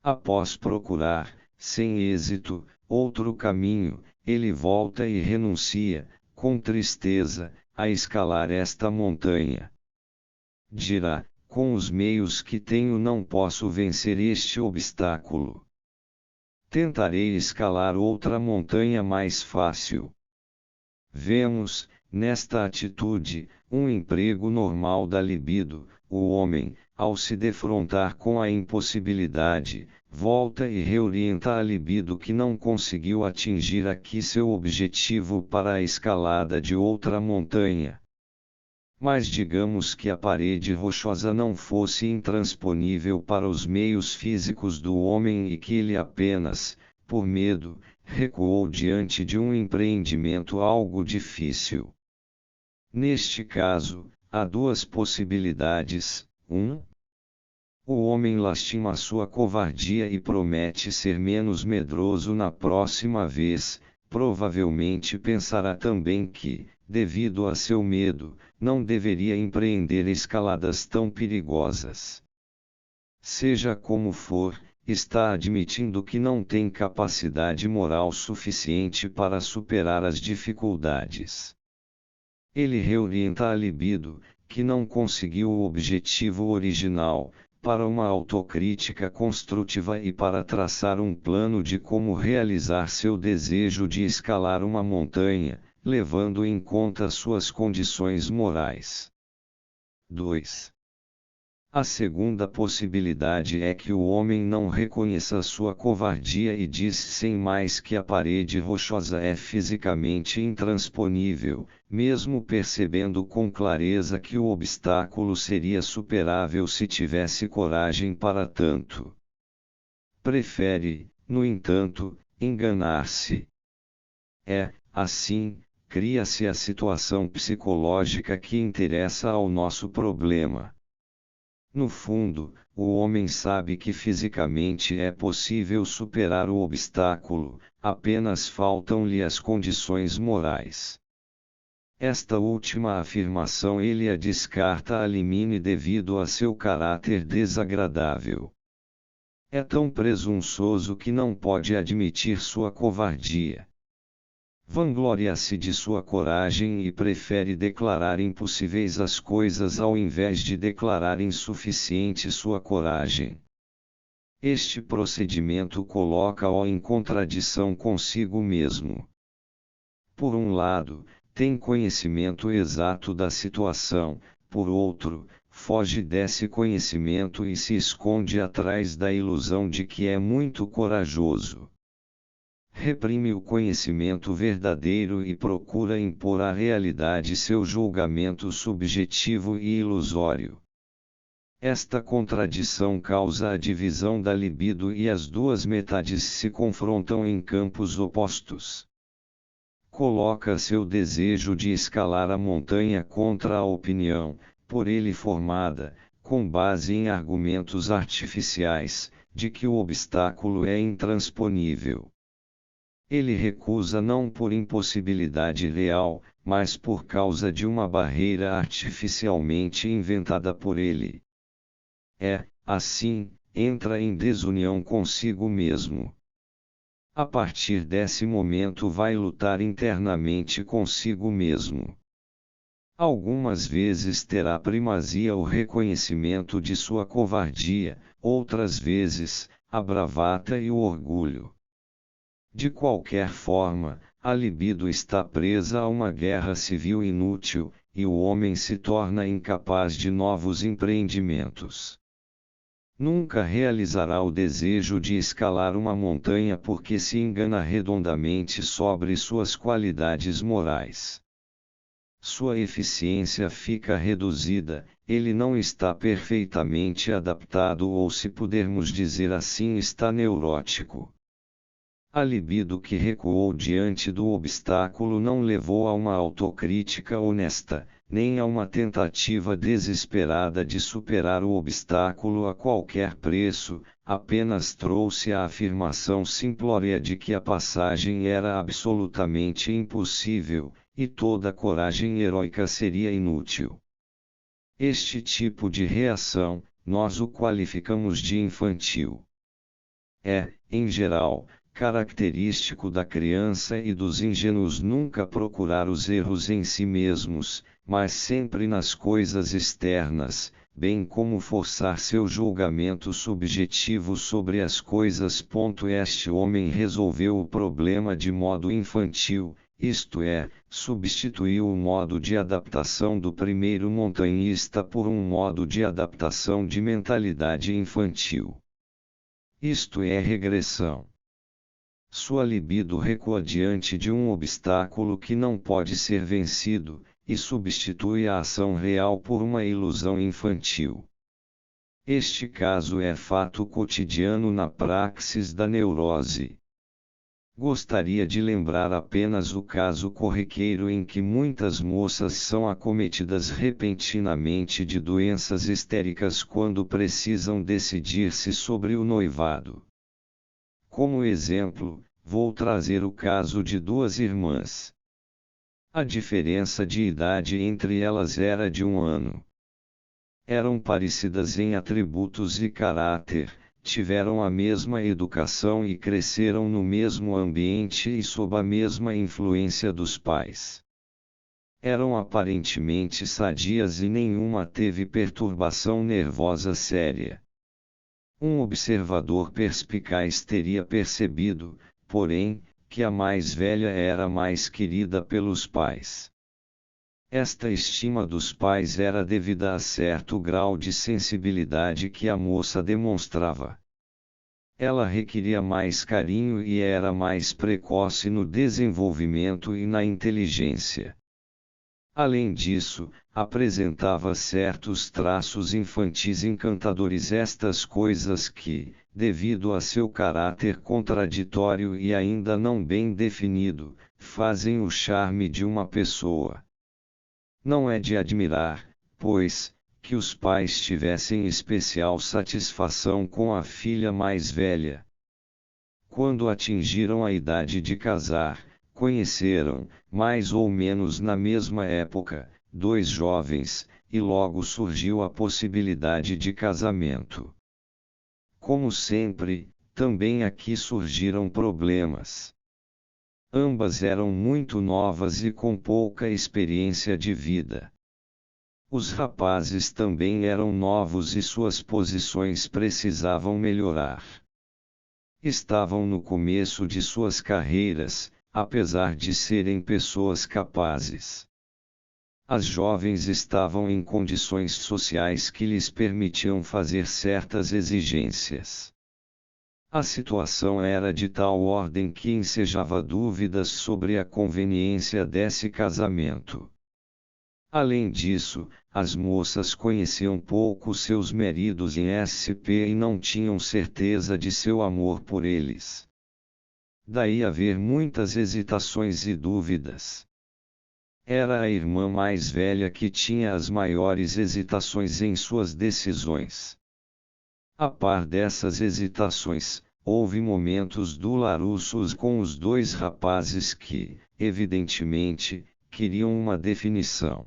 Após procurar, sem êxito, outro caminho, ele volta e renuncia, com tristeza, a escalar esta montanha. Dirá: com os meios que tenho não posso vencer este obstáculo. Tentarei escalar outra montanha mais fácil. Vemos, nesta atitude, um emprego normal da libido. O homem, ao se defrontar com a impossibilidade, volta e reorienta a libido que não conseguiu atingir aqui seu objetivo para a escalada de outra montanha. Mas digamos que a parede rochosa não fosse intransponível para os meios físicos do homem e que ele apenas, por medo, recuou diante de um empreendimento algo difícil. Neste caso, há duas possibilidades: 1. O homem lastima sua covardia e promete ser menos medroso na próxima vez. Provavelmente pensará também que, devido a seu medo, não deveria empreender escaladas tão perigosas. Seja como for, está admitindo que não tem capacidade moral suficiente para superar as dificuldades. Ele reorienta a libido, que não conseguiu o objetivo original, para uma autocrítica construtiva e para traçar um plano de como realizar seu desejo de escalar uma montanha, levando em conta suas condições morais. 2. A segunda possibilidade é que o homem não reconheça sua covardia e diz sem mais que a parede rochosa é fisicamente intransponível, mesmo percebendo com clareza que o obstáculo seria superável se tivesse coragem para tanto. Prefere, no entanto, enganar-se. Assim, cria-se a situação psicológica que interessa ao nosso problema. No fundo, o homem sabe que fisicamente é possível superar o obstáculo, apenas faltam-lhe as condições morais. Esta última afirmação ele a descarta a limine devido a seu caráter desagradável. É tão presunçoso que não pode admitir sua covardia. Vangloria-se de sua coragem e prefere declarar impossíveis as coisas ao invés de declarar insuficiente sua coragem. Este procedimento coloca-o em contradição consigo mesmo. Por um lado, tem conhecimento exato da situação, por outro, foge desse conhecimento e se esconde atrás da ilusão de que é muito corajoso. Reprime o conhecimento verdadeiro e procura impor à realidade seu julgamento subjetivo e ilusório. Esta contradição causa a divisão da libido e as duas metades se confrontam em campos opostos. Coloca seu desejo de escalar a montanha contra a opinião, por ele formada, com base em argumentos artificiais, de que o obstáculo é intransponível. Ele recusa não por impossibilidade real, mas por causa de uma barreira artificialmente inventada por ele. Assim, entra em desunião consigo mesmo. A partir desse momento vai lutar internamente consigo mesmo. Algumas vezes terá primazia o reconhecimento de sua covardia, outras vezes, a bravata e o orgulho. De qualquer forma, a libido está presa a uma guerra civil inútil, e o homem se torna incapaz de novos empreendimentos. Nunca realizará o desejo de escalar uma montanha porque se engana redondamente sobre suas qualidades morais. Sua eficiência fica reduzida, ele não está perfeitamente adaptado ou, se pudermos dizer assim, está neurótico. A libido que recuou diante do obstáculo não levou a uma autocrítica honesta, nem a uma tentativa desesperada de superar o obstáculo a qualquer preço, apenas trouxe a afirmação simplória de que a passagem era absolutamente impossível, e toda coragem heróica seria inútil. Este tipo de reação, nós o qualificamos de infantil. Em geral, característico da criança e dos ingênuos nunca procurar os erros em si mesmos, mas sempre nas coisas externas, bem como forçar seu julgamento subjetivo sobre as coisas. Este homem resolveu o problema de modo infantil, isto é, substituiu o modo de adaptação do primeiro montanhista por um modo de adaptação de mentalidade infantil. Isto é regressão. Sua libido recua diante de um obstáculo que não pode ser vencido, e substitui a ação real por uma ilusão infantil. Este caso é fato cotidiano na praxis da neurose. Gostaria de lembrar apenas o caso corriqueiro em que muitas moças são acometidas repentinamente de doenças histéricas quando precisam decidir-se sobre o noivado. Como exemplo, vou trazer o caso de duas irmãs. A diferença de idade entre elas era de 1 ano. Eram parecidas em atributos e caráter, tiveram a mesma educação e cresceram no mesmo ambiente e sob a mesma influência dos pais. Eram aparentemente sadias e nenhuma teve perturbação nervosa séria. Um observador perspicaz teria percebido, porém, que a mais velha era mais querida pelos pais. Esta estima dos pais era devida a certo grau de sensibilidade que a moça demonstrava. Ela requeria mais carinho e era mais precoce no desenvolvimento e na inteligência. Além disso, apresentava certos traços infantis encantadores, estas coisas que, devido a seu caráter contraditório e ainda não bem definido, fazem o charme de uma pessoa. Não é de admirar, pois, que os pais tivessem especial satisfação com a filha mais velha. Quando atingiram a idade de casar, conheceram, mais ou menos na mesma época, 2 jovens, e logo surgiu a possibilidade de casamento. Como sempre, também aqui surgiram problemas. Ambas eram muito novas e com pouca experiência de vida. Os rapazes também eram novos e suas posições precisavam melhorar. Estavam no começo de suas carreiras, apesar de serem pessoas capazes. As jovens estavam em condições sociais que lhes permitiam fazer certas exigências. A situação era de tal ordem que ensejava dúvidas sobre a conveniência desse casamento. Além disso, as moças conheciam pouco seus maridos em SP e não tinham certeza de seu amor por eles. Daí haver muitas hesitações e dúvidas. Era a irmã mais velha que tinha as maiores hesitações em suas decisões. A par dessas hesitações, houve momentos dolorosos com os 2 rapazes que, evidentemente, queriam uma definição.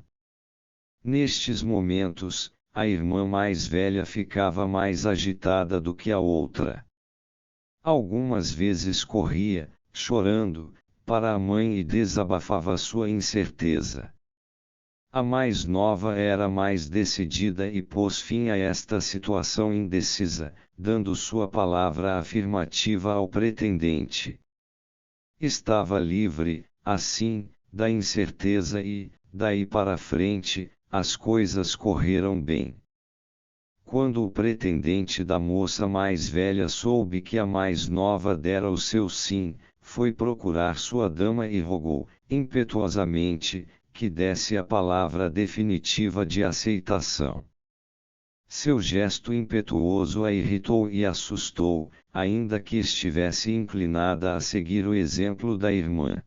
Nestes momentos, a irmã mais velha ficava mais agitada do que a outra. Algumas vezes corria, chorando, para a mãe e desabafava sua incerteza. A mais nova era mais decidida e pôs fim a esta situação indecisa, dando sua palavra afirmativa ao pretendente. Estava livre, assim, da incerteza e, daí para frente, as coisas correram bem. Quando o pretendente da moça mais velha soube que a mais nova dera o seu sim, foi procurar sua dama e rogou, impetuosamente, que desse a palavra definitiva de aceitação. Seu gesto impetuoso a irritou e assustou, ainda que estivesse inclinada a seguir o exemplo da irmã.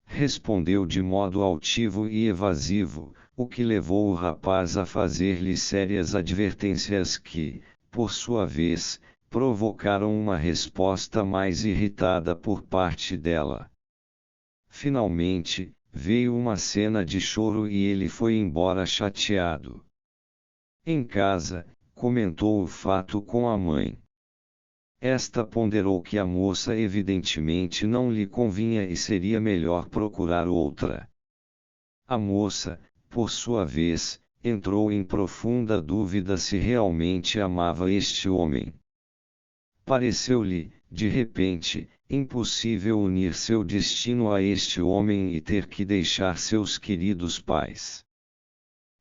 Respondeu de modo altivo e evasivo, o que levou o rapaz a fazer-lhe sérias advertências que, por sua vez, provocaram uma resposta mais irritada por parte dela. Finalmente, veio uma cena de choro e ele foi embora chateado. Em casa, comentou o fato com a mãe. Esta ponderou que a moça evidentemente não lhe convinha e seria melhor procurar outra. A moça, por sua vez, entrou em profunda dúvida se realmente amava este homem. Pareceu-lhe, de repente, impossível unir seu destino a este homem e ter que deixar seus queridos pais.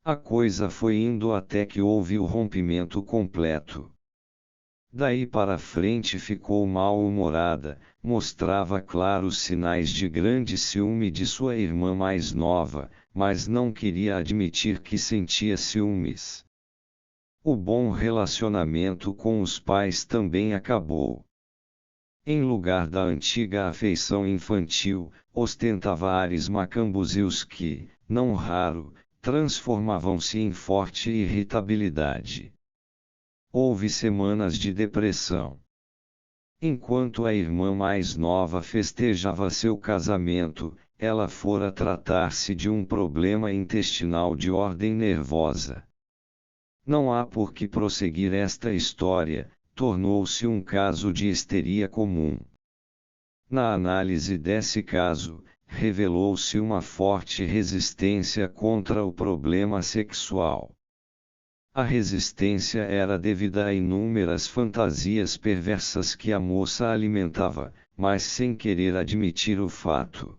A coisa foi indo até que houve o rompimento completo. Daí para frente ficou mal-humorada, mostrava claros sinais de grande ciúme de sua irmã mais nova, mas não queria admitir que sentia ciúmes. O bom relacionamento com os pais também acabou. Em lugar da antiga afeição infantil, ostentava ares macambúzios que, não raro, transformavam-se em forte irritabilidade. Houve semanas de depressão. Enquanto a irmã mais nova festejava seu casamento, ela fora tratar-se de um problema intestinal de ordem nervosa. Não há por que prosseguir esta história, tornou-se um caso de histeria comum. Na análise desse caso, revelou-se uma forte resistência contra o problema sexual. A resistência era devida a inúmeras fantasias perversas que a moça alimentava, mas sem querer admitir o fato.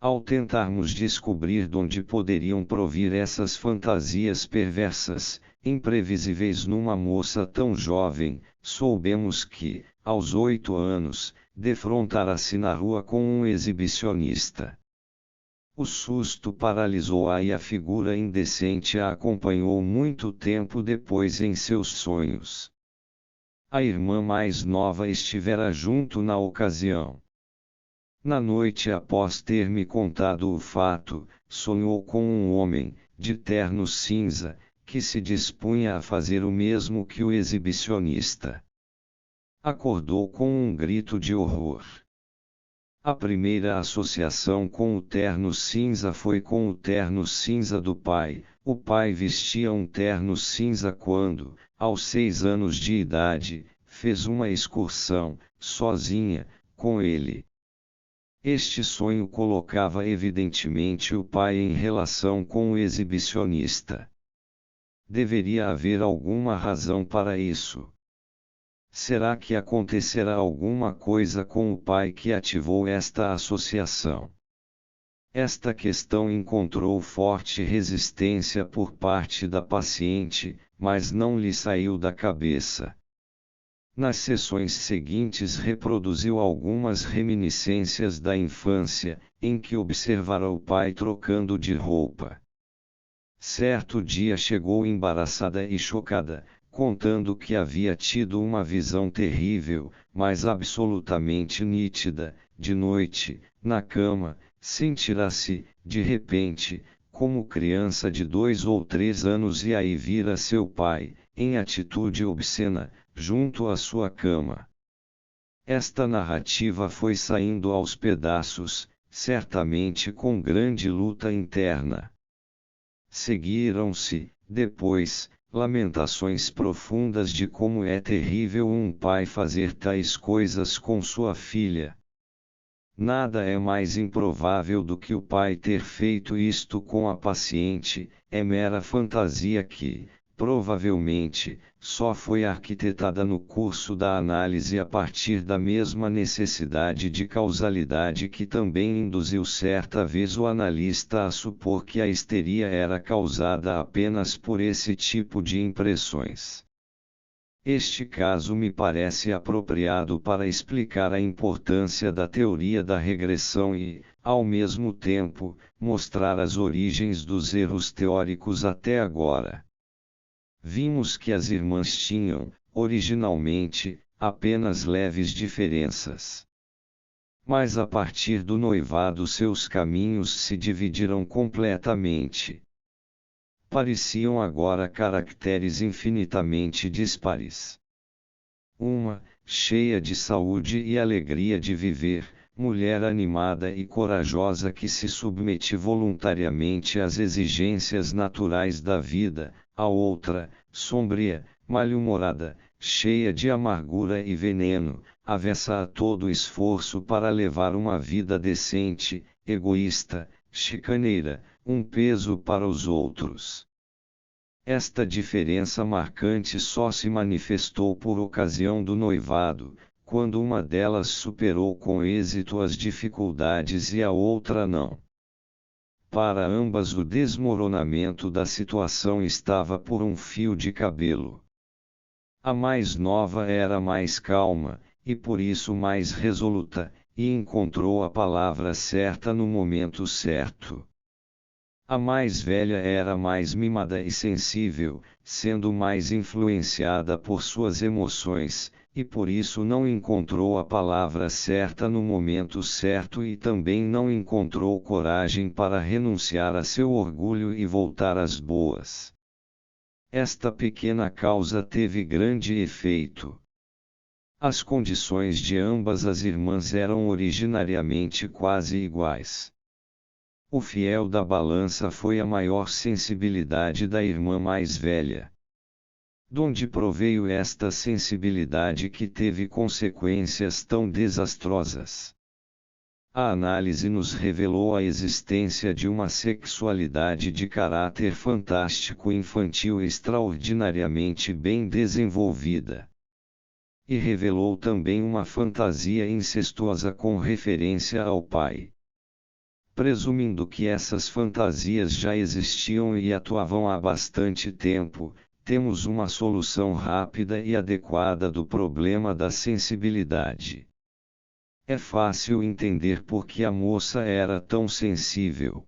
Ao tentarmos descobrir de onde poderiam provir essas fantasias perversas, imprevisíveis numa moça tão jovem, soubemos que, aos 8 anos, defrontara-se na rua com um exibicionista. O susto paralisou-a e a figura indecente a acompanhou muito tempo depois em seus sonhos. A irmã mais nova estivera junto na ocasião. Na noite após ter me contado o fato, sonhou com um homem, de terno cinza, que se dispunha a fazer o mesmo que o exibicionista. Acordou com um grito de horror. A primeira associação com o terno cinza foi com o terno cinza do pai. O pai vestia um terno cinza quando, aos 6 anos de idade, fez uma excursão, sozinha, com ele. Este sonho colocava evidentemente o pai em relação com o exibicionista. Deveria haver alguma razão para isso. Será que acontecerá alguma coisa com o pai que ativou esta associação? Esta questão encontrou forte resistência por parte da paciente, mas não lhe saiu da cabeça. Nas sessões seguintes reproduziu algumas reminiscências da infância, em que observara o pai trocando de roupa. Certo dia chegou embaraçada e chocada, contando que havia tido uma visão terrível, mas absolutamente nítida, de noite, na cama, sentirá-se, de repente, como criança de 2 ou 3 anos e aí vira seu pai, em atitude obscena, junto à sua cama. Esta narrativa foi saindo aos pedaços, certamente com grande luta interna. Seguiram-se, depois, lamentações profundas de como é terrível um pai fazer tais coisas com sua filha. Nada é mais improvável do que o pai ter feito isto com a paciente, é mera fantasia que, provavelmente, só foi arquitetada no curso da análise a partir da mesma necessidade de causalidade que também induziu certa vez o analista a supor que a histeria era causada apenas por esse tipo de impressões. Este caso me parece apropriado para explicar a importância da teoria da regressão e, ao mesmo tempo, mostrar as origens dos erros teóricos até agora. Vimos que as irmãs tinham, originalmente, apenas leves diferenças. Mas a partir do noivado seus caminhos se dividiram completamente. Pareciam agora caracteres infinitamente dispares. Uma, cheia de saúde e alegria de viver, mulher animada e corajosa que se submete voluntariamente às exigências naturais da vida, a outra, sombria, mal-humorada, cheia de amargura e veneno, avessa a todo esforço para levar uma vida decente, egoísta, chicaneira, um peso para os outros. Esta diferença marcante só se manifestou por ocasião do noivado, quando uma delas superou com êxito as dificuldades e a outra não. Para ambas o desmoronamento da situação estava por um fio de cabelo. A mais nova era mais calma, e por isso mais resoluta, e encontrou a palavra certa no momento certo. A mais velha era mais mimada e sensível, sendo mais influenciada por suas emoções, e por isso não encontrou a palavra certa no momento certo e também não encontrou coragem para renunciar a seu orgulho e voltar às boas. Esta pequena causa teve grande efeito. As condições de ambas as irmãs eram originariamente quase iguais. O fiel da balança foi a maior sensibilidade da irmã mais velha. Donde proveio esta sensibilidade que teve consequências tão desastrosas? A análise nos revelou a existência de uma sexualidade de caráter fantástico infantil extraordinariamente bem desenvolvida. E revelou também uma fantasia incestuosa com referência ao pai. Presumindo que essas fantasias já existiam e atuavam há bastante tempo, temos uma solução rápida e adequada do problema da sensibilidade. É fácil entender por que a moça era tão sensível.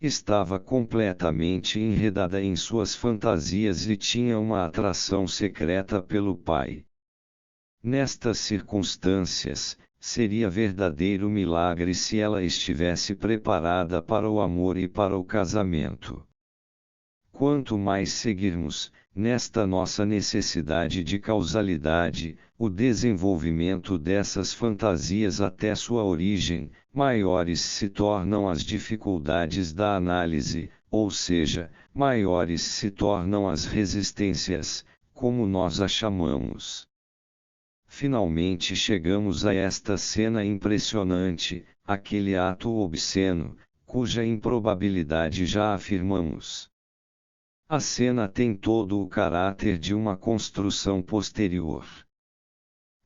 Estava completamente enredada em suas fantasias e tinha uma atração secreta pelo pai. Nestas circunstâncias, seria verdadeiro milagre se ela estivesse preparada para o amor e para o casamento. Quanto mais seguirmos, nesta nossa necessidade de causalidade, o desenvolvimento dessas fantasias até sua origem, maiores se tornam as dificuldades da análise, ou seja, maiores se tornam as resistências, como nós a chamamos. Finalmente chegamos a esta cena impressionante, aquele ato obsceno, cuja improbabilidade já afirmamos. A cena tem todo o caráter de uma construção posterior.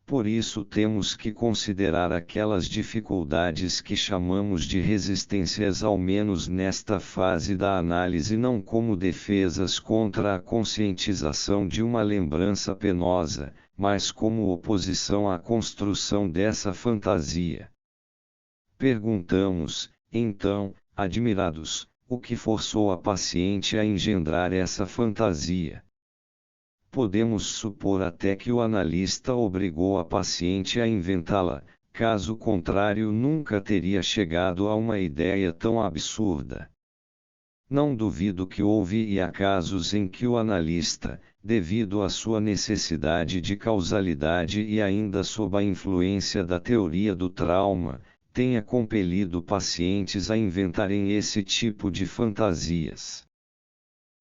Por isso temos que considerar aquelas dificuldades que chamamos de resistências ao menos nesta fase da análise não como defesas contra a conscientização de uma lembrança penosa, mas como oposição à construção dessa fantasia. Perguntamos, então, admirados, o que forçou a paciente a engendrar essa fantasia? Podemos supor até que o analista obrigou a paciente a inventá-la, caso contrário nunca teria chegado a uma ideia tão absurda. Não duvido que houve e há casos em que o analista, devido à sua necessidade de causalidade e ainda sob a influência da teoria do trauma, tenha compelido pacientes a inventarem esse tipo de fantasias.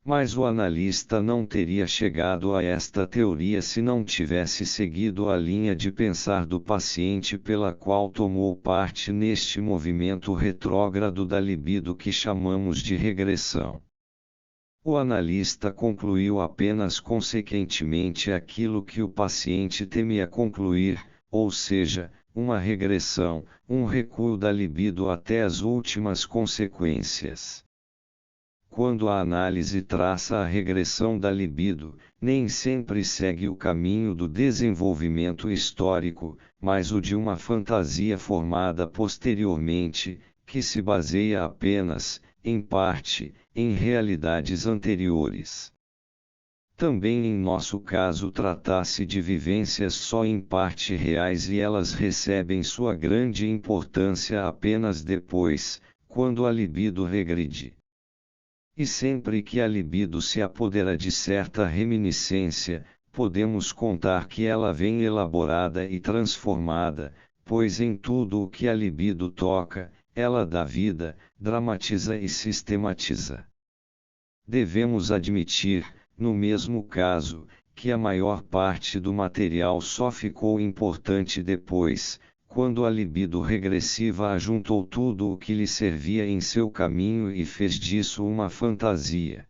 Mas o analista não teria chegado a esta teoria se não tivesse seguido a linha de pensar do paciente pela qual tomou parte neste movimento retrógrado da libido que chamamos de regressão. O analista concluiu apenas consequentemente aquilo que o paciente temia concluir, ou seja, uma regressão, um recuo da libido até as últimas consequências. Quando a análise traça a regressão da libido, nem sempre segue o caminho do desenvolvimento histórico, mas o de uma fantasia formada posteriormente, que se baseia apenas, em parte, em realidades anteriores. Também em nosso caso trata-se de vivências só em parte reais e elas recebem sua grande importância apenas depois, quando a libido regride. E sempre que a libido se apodera de certa reminiscência, podemos contar que ela vem elaborada e transformada, pois em tudo o que a libido toca, ela dá vida, dramatiza e sistematiza. Devemos admitir, no mesmo caso, que a maior parte do material só ficou importante depois, quando a libido regressiva ajuntou tudo o que lhe servia em seu caminho e fez disso uma fantasia.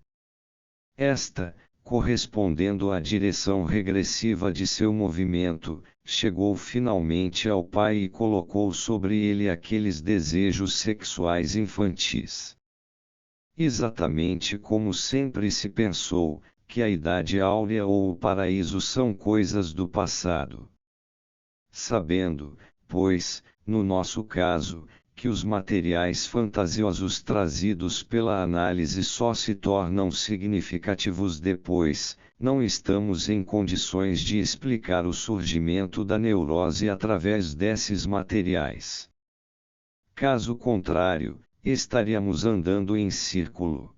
Esta, correspondendo à direção regressiva de seu movimento, chegou finalmente ao pai e colocou sobre ele aqueles desejos sexuais infantis. Exatamente como sempre se pensou, que a idade áurea ou o paraíso são coisas do passado. Sabendo, pois, no nosso caso, que os materiais fantasiosos trazidos pela análise só se tornam significativos depois, não estamos em condições de explicar o surgimento da neurose através desses materiais. Caso contrário, estaríamos andando em círculo.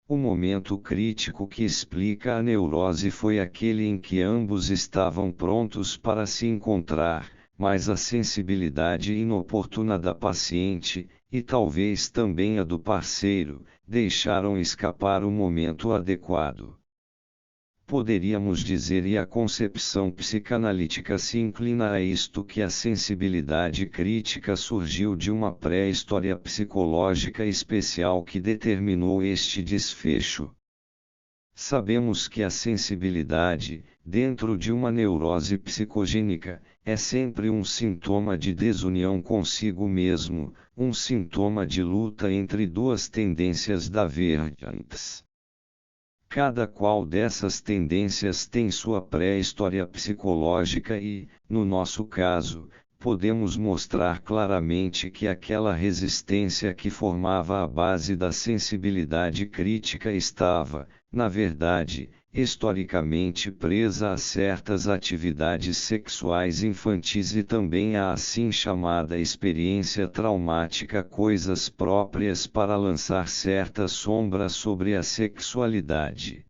O momento crítico que explica a neurose foi aquele em que ambos estavam prontos para se encontrar, mas a sensibilidade inoportuna da paciente, e talvez também a do parceiro, deixaram escapar o momento adequado. Poderíamos dizer, e a concepção psicanalítica se inclina a isto, que a sensibilidade crítica surgiu de uma pré-história psicológica especial que determinou este desfecho. Sabemos que a sensibilidade, dentro de uma neurose psicogênica, é sempre um sintoma de desunião consigo mesmo, um sintoma de luta entre duas tendências divergentes. Cada qual dessas tendências tem sua pré-história psicológica e, no nosso caso, podemos mostrar claramente que aquela resistência que formava a base da sensibilidade crítica estava, na verdade, historicamente presa a certas atividades sexuais infantis e também à assim chamada experiência traumática, coisas próprias para lançar certa sombra sobre a sexualidade.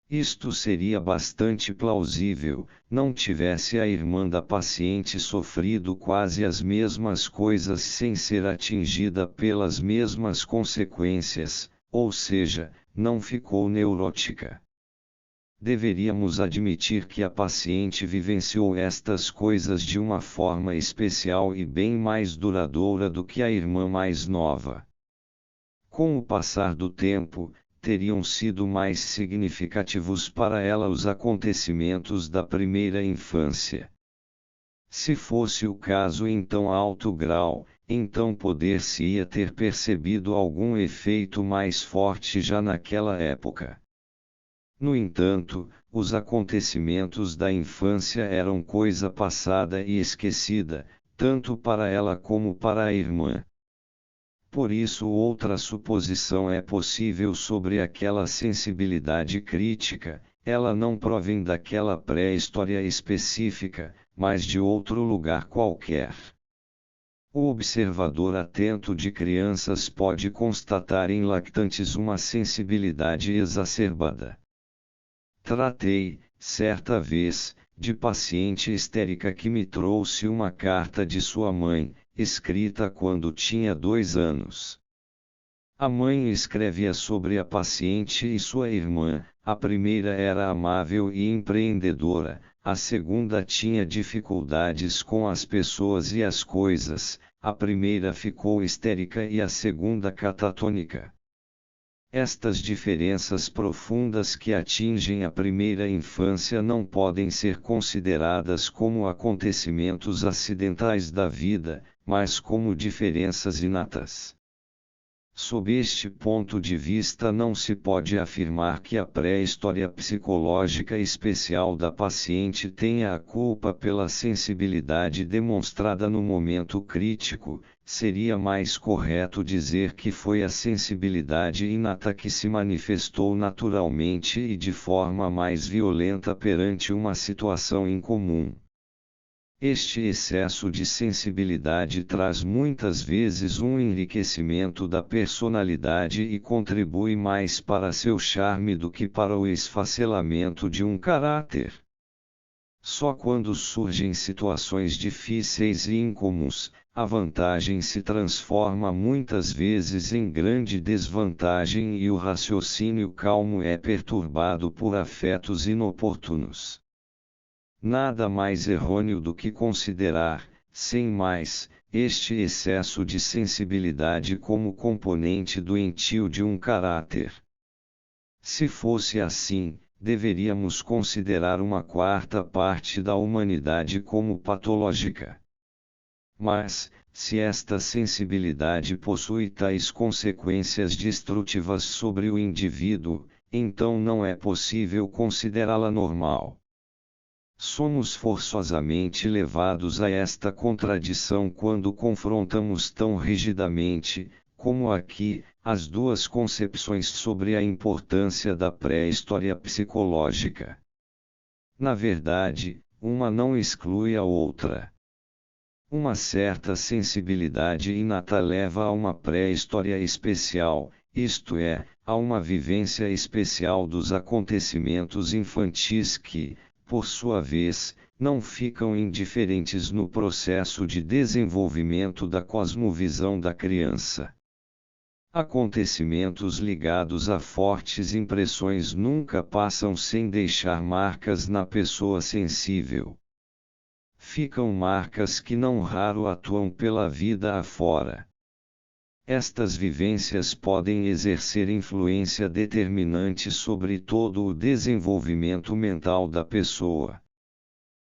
Isto seria bastante plausível, não tivesse a irmã da paciente sofrido quase as mesmas coisas sem ser atingida pelas mesmas consequências, ou seja, não ficou neurótica. Deveríamos admitir que a paciente vivenciou estas coisas de uma forma especial e bem mais duradoura do que a irmã mais nova. Com o passar do tempo, teriam sido mais significativos para ela os acontecimentos da primeira infância. Se fosse o caso em tão alto grau, então poder-se-ia ter percebido algum efeito mais forte já naquela época. No entanto, os acontecimentos da infância eram coisa passada e esquecida, tanto para ela como para a irmã. Por isso, outra suposição é possível sobre aquela sensibilidade crítica: ela não provém daquela pré-história específica, mas de outro lugar qualquer. O observador atento de crianças pode constatar em lactantes uma sensibilidade exacerbada. Tratei, certa vez, de paciente histérica que me trouxe uma carta de sua mãe, escrita quando tinha 2 anos. A mãe escrevia sobre a paciente e sua irmã. A primeira era amável e empreendedora, a segunda tinha dificuldades com as pessoas e as coisas, a primeira ficou histérica e a segunda catatônica. Estas diferenças profundas que atingem a primeira infância não podem ser consideradas como acontecimentos acidentais da vida, mas como diferenças inatas. Sob este ponto de vista, não se pode afirmar que a pré-história psicológica especial da paciente tenha a culpa pela sensibilidade demonstrada no momento crítico. Seria mais correto dizer que foi a sensibilidade inata que se manifestou naturalmente e de forma mais violenta perante uma situação incomum. Este excesso de sensibilidade traz muitas vezes um enriquecimento da personalidade e contribui mais para seu charme do que para o esfacelamento de um caráter. Só quando surgem situações difíceis e incomuns, a vantagem se transforma muitas vezes em grande desvantagem e o raciocínio calmo é perturbado por afetos inoportunos. Nada mais errôneo do que considerar, sem mais, este excesso de sensibilidade como componente doentio de um caráter. Se fosse assim, deveríamos considerar uma quarta parte da humanidade como patológica. Mas, se esta sensibilidade possui tais consequências destrutivas sobre o indivíduo, então não é possível considerá-la normal. Somos forçosamente levados a esta contradição quando confrontamos tão rigidamente, como aqui, as duas concepções sobre a importância da pré-história psicológica. Na verdade, uma não exclui a outra. Uma certa sensibilidade inata leva a uma pré-história especial, isto é, a uma vivência especial dos acontecimentos infantis que, por sua vez, não ficam indiferentes no processo de desenvolvimento da cosmovisão da criança. Acontecimentos ligados a fortes impressões nunca passam sem deixar marcas na pessoa sensível. Ficam marcas que não raro atuam pela vida afora. Estas vivências podem exercer influência determinante sobre todo o desenvolvimento mental da pessoa.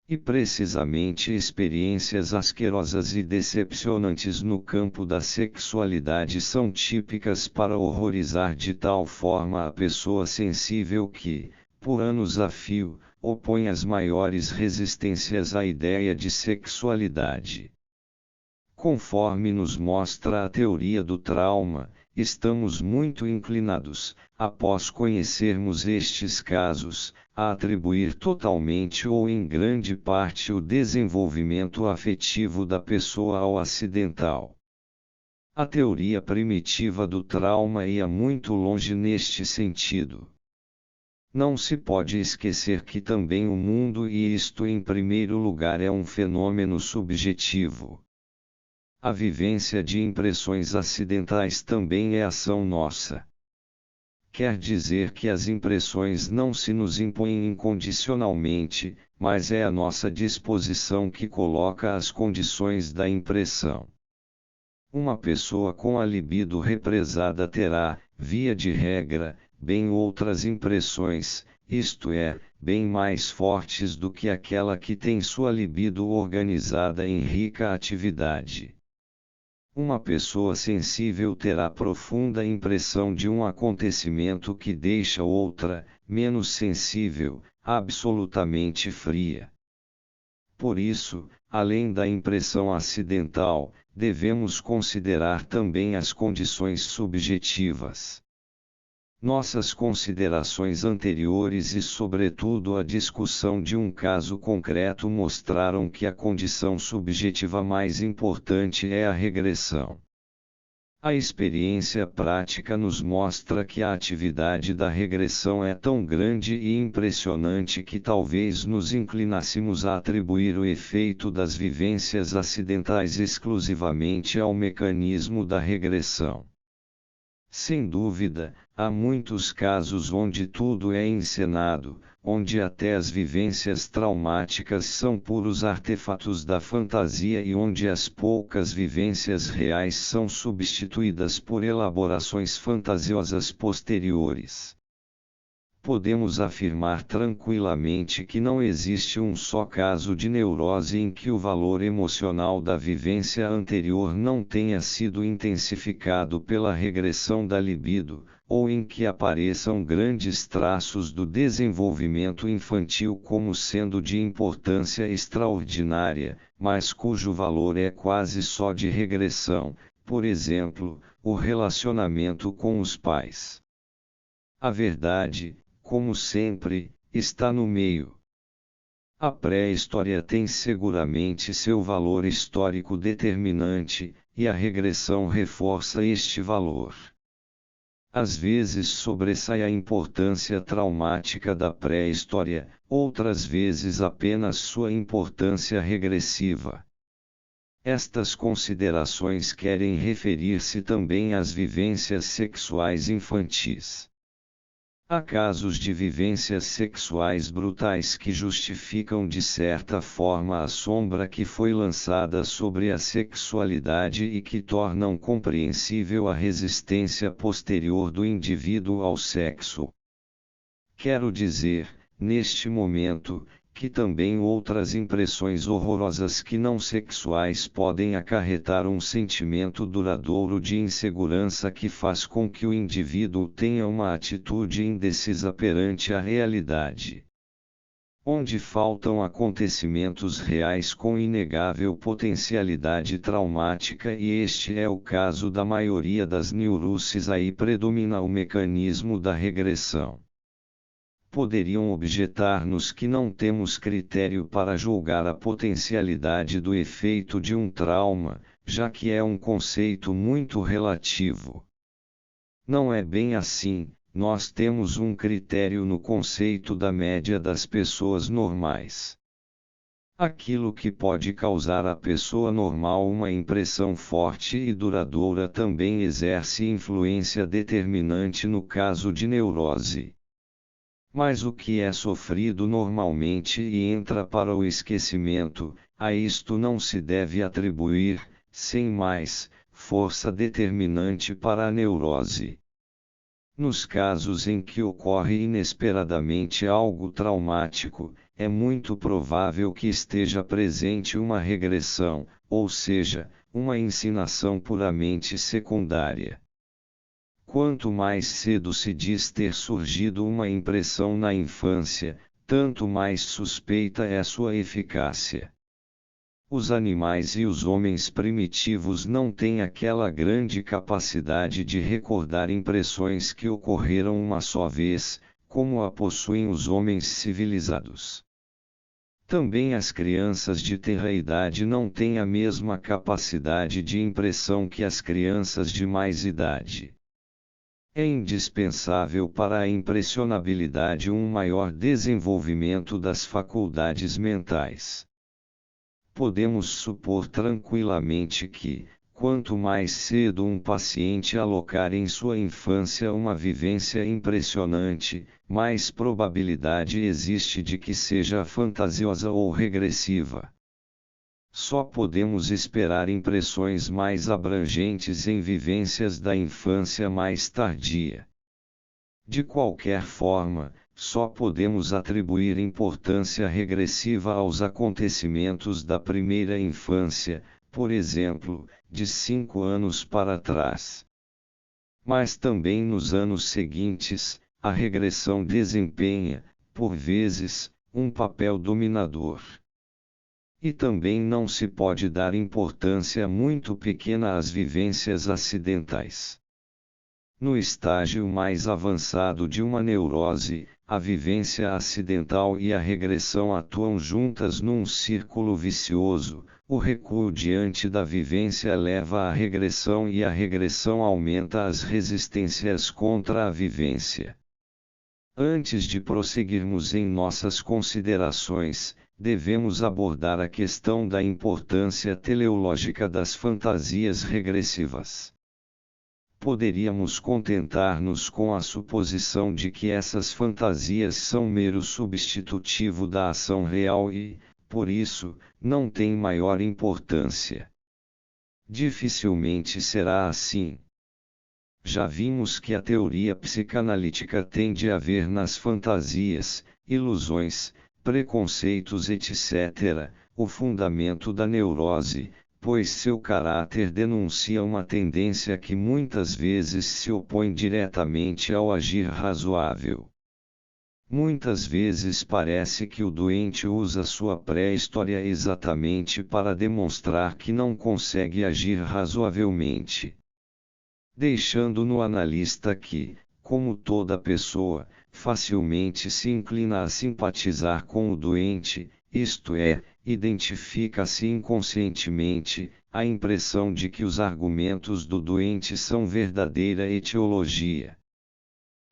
E precisamente experiências asquerosas e decepcionantes no campo da sexualidade são típicas para horrorizar de tal forma a pessoa sensível que, por anos a fio, opõe as maiores resistências à ideia de sexualidade. Conforme nos mostra a teoria do trauma, estamos muito inclinados, após conhecermos estes casos, a atribuir totalmente ou em grande parte o desenvolvimento afetivo da pessoa ao acidental. A teoria primitiva do trauma ia muito longe neste sentido. Não se pode esquecer que também o mundo e isto em primeiro lugar é um fenômeno subjetivo. A vivência de impressões acidentais também é ação nossa. Quer dizer que as impressões não se nos impõem incondicionalmente, mas é a nossa disposição que coloca as condições da impressão. Uma pessoa com a libido represada terá, via de regra, bem outras impressões, isto é, bem mais fortes do que aquela que tem sua libido organizada em rica atividade. Uma pessoa sensível terá profunda impressão de um acontecimento que deixa outra, menos sensível, absolutamente fria. Por isso, além da impressão acidental, devemos considerar também as condições subjetivas. Nossas considerações anteriores e sobretudo a discussão de um caso concreto mostraram que a condição subjetiva mais importante é a regressão. A experiência prática nos mostra que a atividade da regressão é tão grande e impressionante que talvez nos inclinássemos a atribuir o efeito das vivências acidentais exclusivamente ao mecanismo da regressão. Sem dúvida, há muitos casos onde tudo é encenado, onde até as vivências traumáticas são puros artefatos da fantasia e onde as poucas vivências reais são substituídas por elaborações fantasiosas posteriores. Podemos afirmar tranquilamente que não existe um só caso de neurose em que o valor emocional da vivência anterior não tenha sido intensificado pela regressão da libido, ou em que apareçam grandes traços do desenvolvimento infantil como sendo de importância extraordinária, mas cujo valor é quase só de regressão, por exemplo, o relacionamento com os pais. A verdade, como sempre, está no meio. A pré-história tem seguramente seu valor histórico determinante, e a regressão reforça este valor. Às vezes sobressai a importância traumática da pré-história, outras vezes apenas sua importância regressiva. Estas considerações querem referir-se também às vivências sexuais infantis. Há casos de vivências sexuais brutais que justificam de certa forma a sombra que foi lançada sobre a sexualidade e que tornam compreensível a resistência posterior do indivíduo ao sexo. Quero dizer, neste momento, que também outras impressões horrorosas que não sexuais podem acarretar um sentimento duradouro de insegurança que faz com que o indivíduo tenha uma atitude indecisa perante a realidade. onde faltam acontecimentos reais com inegável potencialidade traumática, e este é o caso da maioria das neuroses. Aí predomina o mecanismo da regressão. Poderiam objetar-nos que não temos critério para julgar a potencialidade do efeito de um trauma, já que é um conceito muito relativo. Não é bem assim. Nós temos um critério no conceito da média das pessoas normais. Aquilo que pode causar à pessoa normal uma impressão forte e duradoura também exerce influência determinante no caso de neurose. Mas o que é sofrido normalmente e entra para o esquecimento, a isto não se deve atribuir, sem mais, força determinante para a neurose. Nos casos em que ocorre inesperadamente algo traumático, é muito provável que esteja presente uma regressão, ou seja, uma ensinação puramente secundária. Quanto mais cedo se diz ter surgido uma impressão na infância, tanto mais suspeita é sua eficácia. Os animais e os homens primitivos não têm aquela grande capacidade de recordar impressões que ocorreram uma só vez, como a possuem os homens civilizados. Também as crianças de tenra idade não têm a mesma capacidade de impressão que as crianças de mais idade. É indispensável para a impressionabilidade um maior desenvolvimento das faculdades mentais. Podemos supor tranquilamente que, quanto mais cedo um paciente alocar em sua infância uma vivência impressionante, mais probabilidade existe de que seja fantasiosa ou regressiva. Só podemos esperar impressões mais abrangentes em vivências da infância mais tardia. De qualquer forma, só podemos atribuir importância regressiva aos acontecimentos da primeira infância, por exemplo, de 5 anos para trás. Mas também nos anos seguintes, a regressão desempenha, por vezes, um papel dominador. E também não se pode dar importância muito pequena às vivências acidentais. No estágio mais avançado de uma neurose, a vivência acidental e a regressão atuam juntas num círculo vicioso. O recuo diante da vivência leva à regressão e a regressão aumenta as resistências contra a vivência. Antes de prosseguirmos em nossas considerações, devemos abordar a questão da importância teleológica das fantasias regressivas. Poderíamos contentar-nos com a suposição de que essas fantasias são mero substitutivo da ação real e, por isso, não têm maior importância. Dificilmente será assim. Já vimos que a teoria psicanalítica tende a ver nas fantasias, ilusões, preconceitos etc., o fundamento da neurose, pois seu caráter denuncia uma tendência que muitas vezes se opõe diretamente ao agir razoável. Muitas vezes parece que o doente usa sua pré-história exatamente para demonstrar que não consegue agir razoavelmente. Deixando no analista que, como toda pessoa, facilmente se inclina a simpatizar com o doente, isto é, identifica-se inconscientemente, a impressão de que os argumentos do doente são verdadeira etiologia.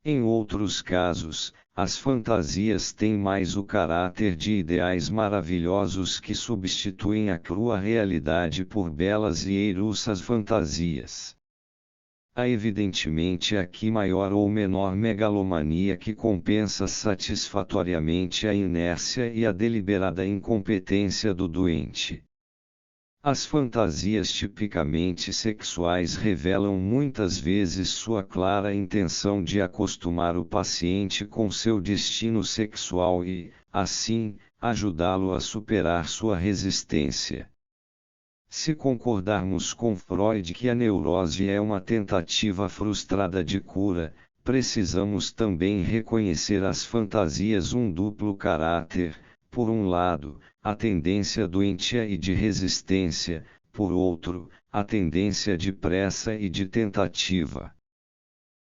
Em outros casos, as fantasias têm mais o caráter de ideais maravilhosos que substituem a crua realidade por belas e eiruças fantasias. Há evidentemente aqui maior ou menor megalomania que compensa satisfatoriamente a inércia e a deliberada incompetência do doente. As fantasias tipicamente sexuais revelam muitas vezes sua clara intenção de acostumar o paciente com seu destino sexual e, assim, ajudá-lo a superar sua resistência. Se concordarmos com Freud que a neurose é uma tentativa frustrada de cura, precisamos também reconhecer as fantasias um duplo caráter, por um lado, a tendência doentia e de resistência, por outro, a tendência de pressa e de tentativa.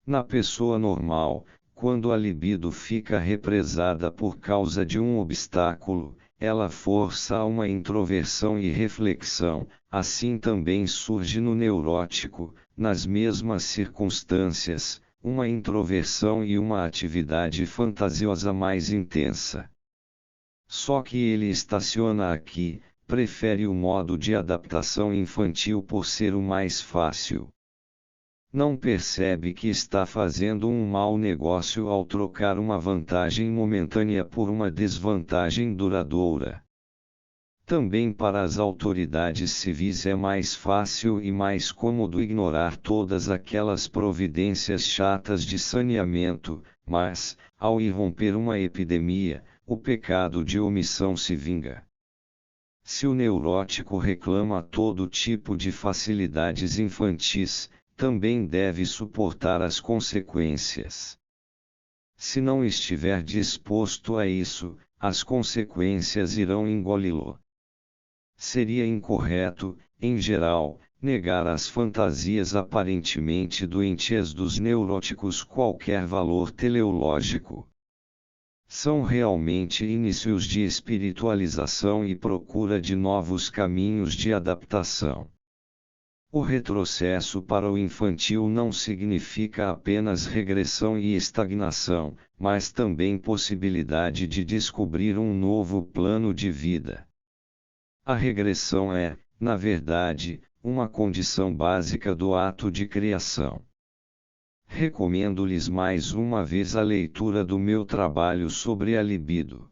Na pessoa normal, quando a libido fica represada por causa de um obstáculo, ela força uma introversão e reflexão, assim também surge no neurótico, nas mesmas circunstâncias, uma introversão e uma atividade fantasiosa mais intensa. Só que ele estaciona aqui, prefere o modo de adaptação infantil por ser o mais fácil. Não percebe que está fazendo um mau negócio ao trocar uma vantagem momentânea por uma desvantagem duradoura. Também para as autoridades civis é mais fácil e mais cômodo ignorar todas aquelas providências chatas de saneamento, mas, ao irromper uma epidemia, o pecado de omissão se vinga. Se o neurótico reclama todo tipo de facilidades infantis, também deve suportar as consequências. Se não estiver disposto a isso, as consequências irão engoli-lo. Seria incorreto, em geral, negar às fantasias aparentemente doentias dos neuróticos qualquer valor teleológico. São realmente inícios de espiritualização e procura de novos caminhos de adaptação. O retrocesso para o infantil não significa apenas regressão e estagnação, mas também possibilidade de descobrir um novo plano de vida. A regressão é, na verdade, uma condição básica do ato de criação. Recomendo-lhes mais uma vez a leitura do meu trabalho sobre a libido.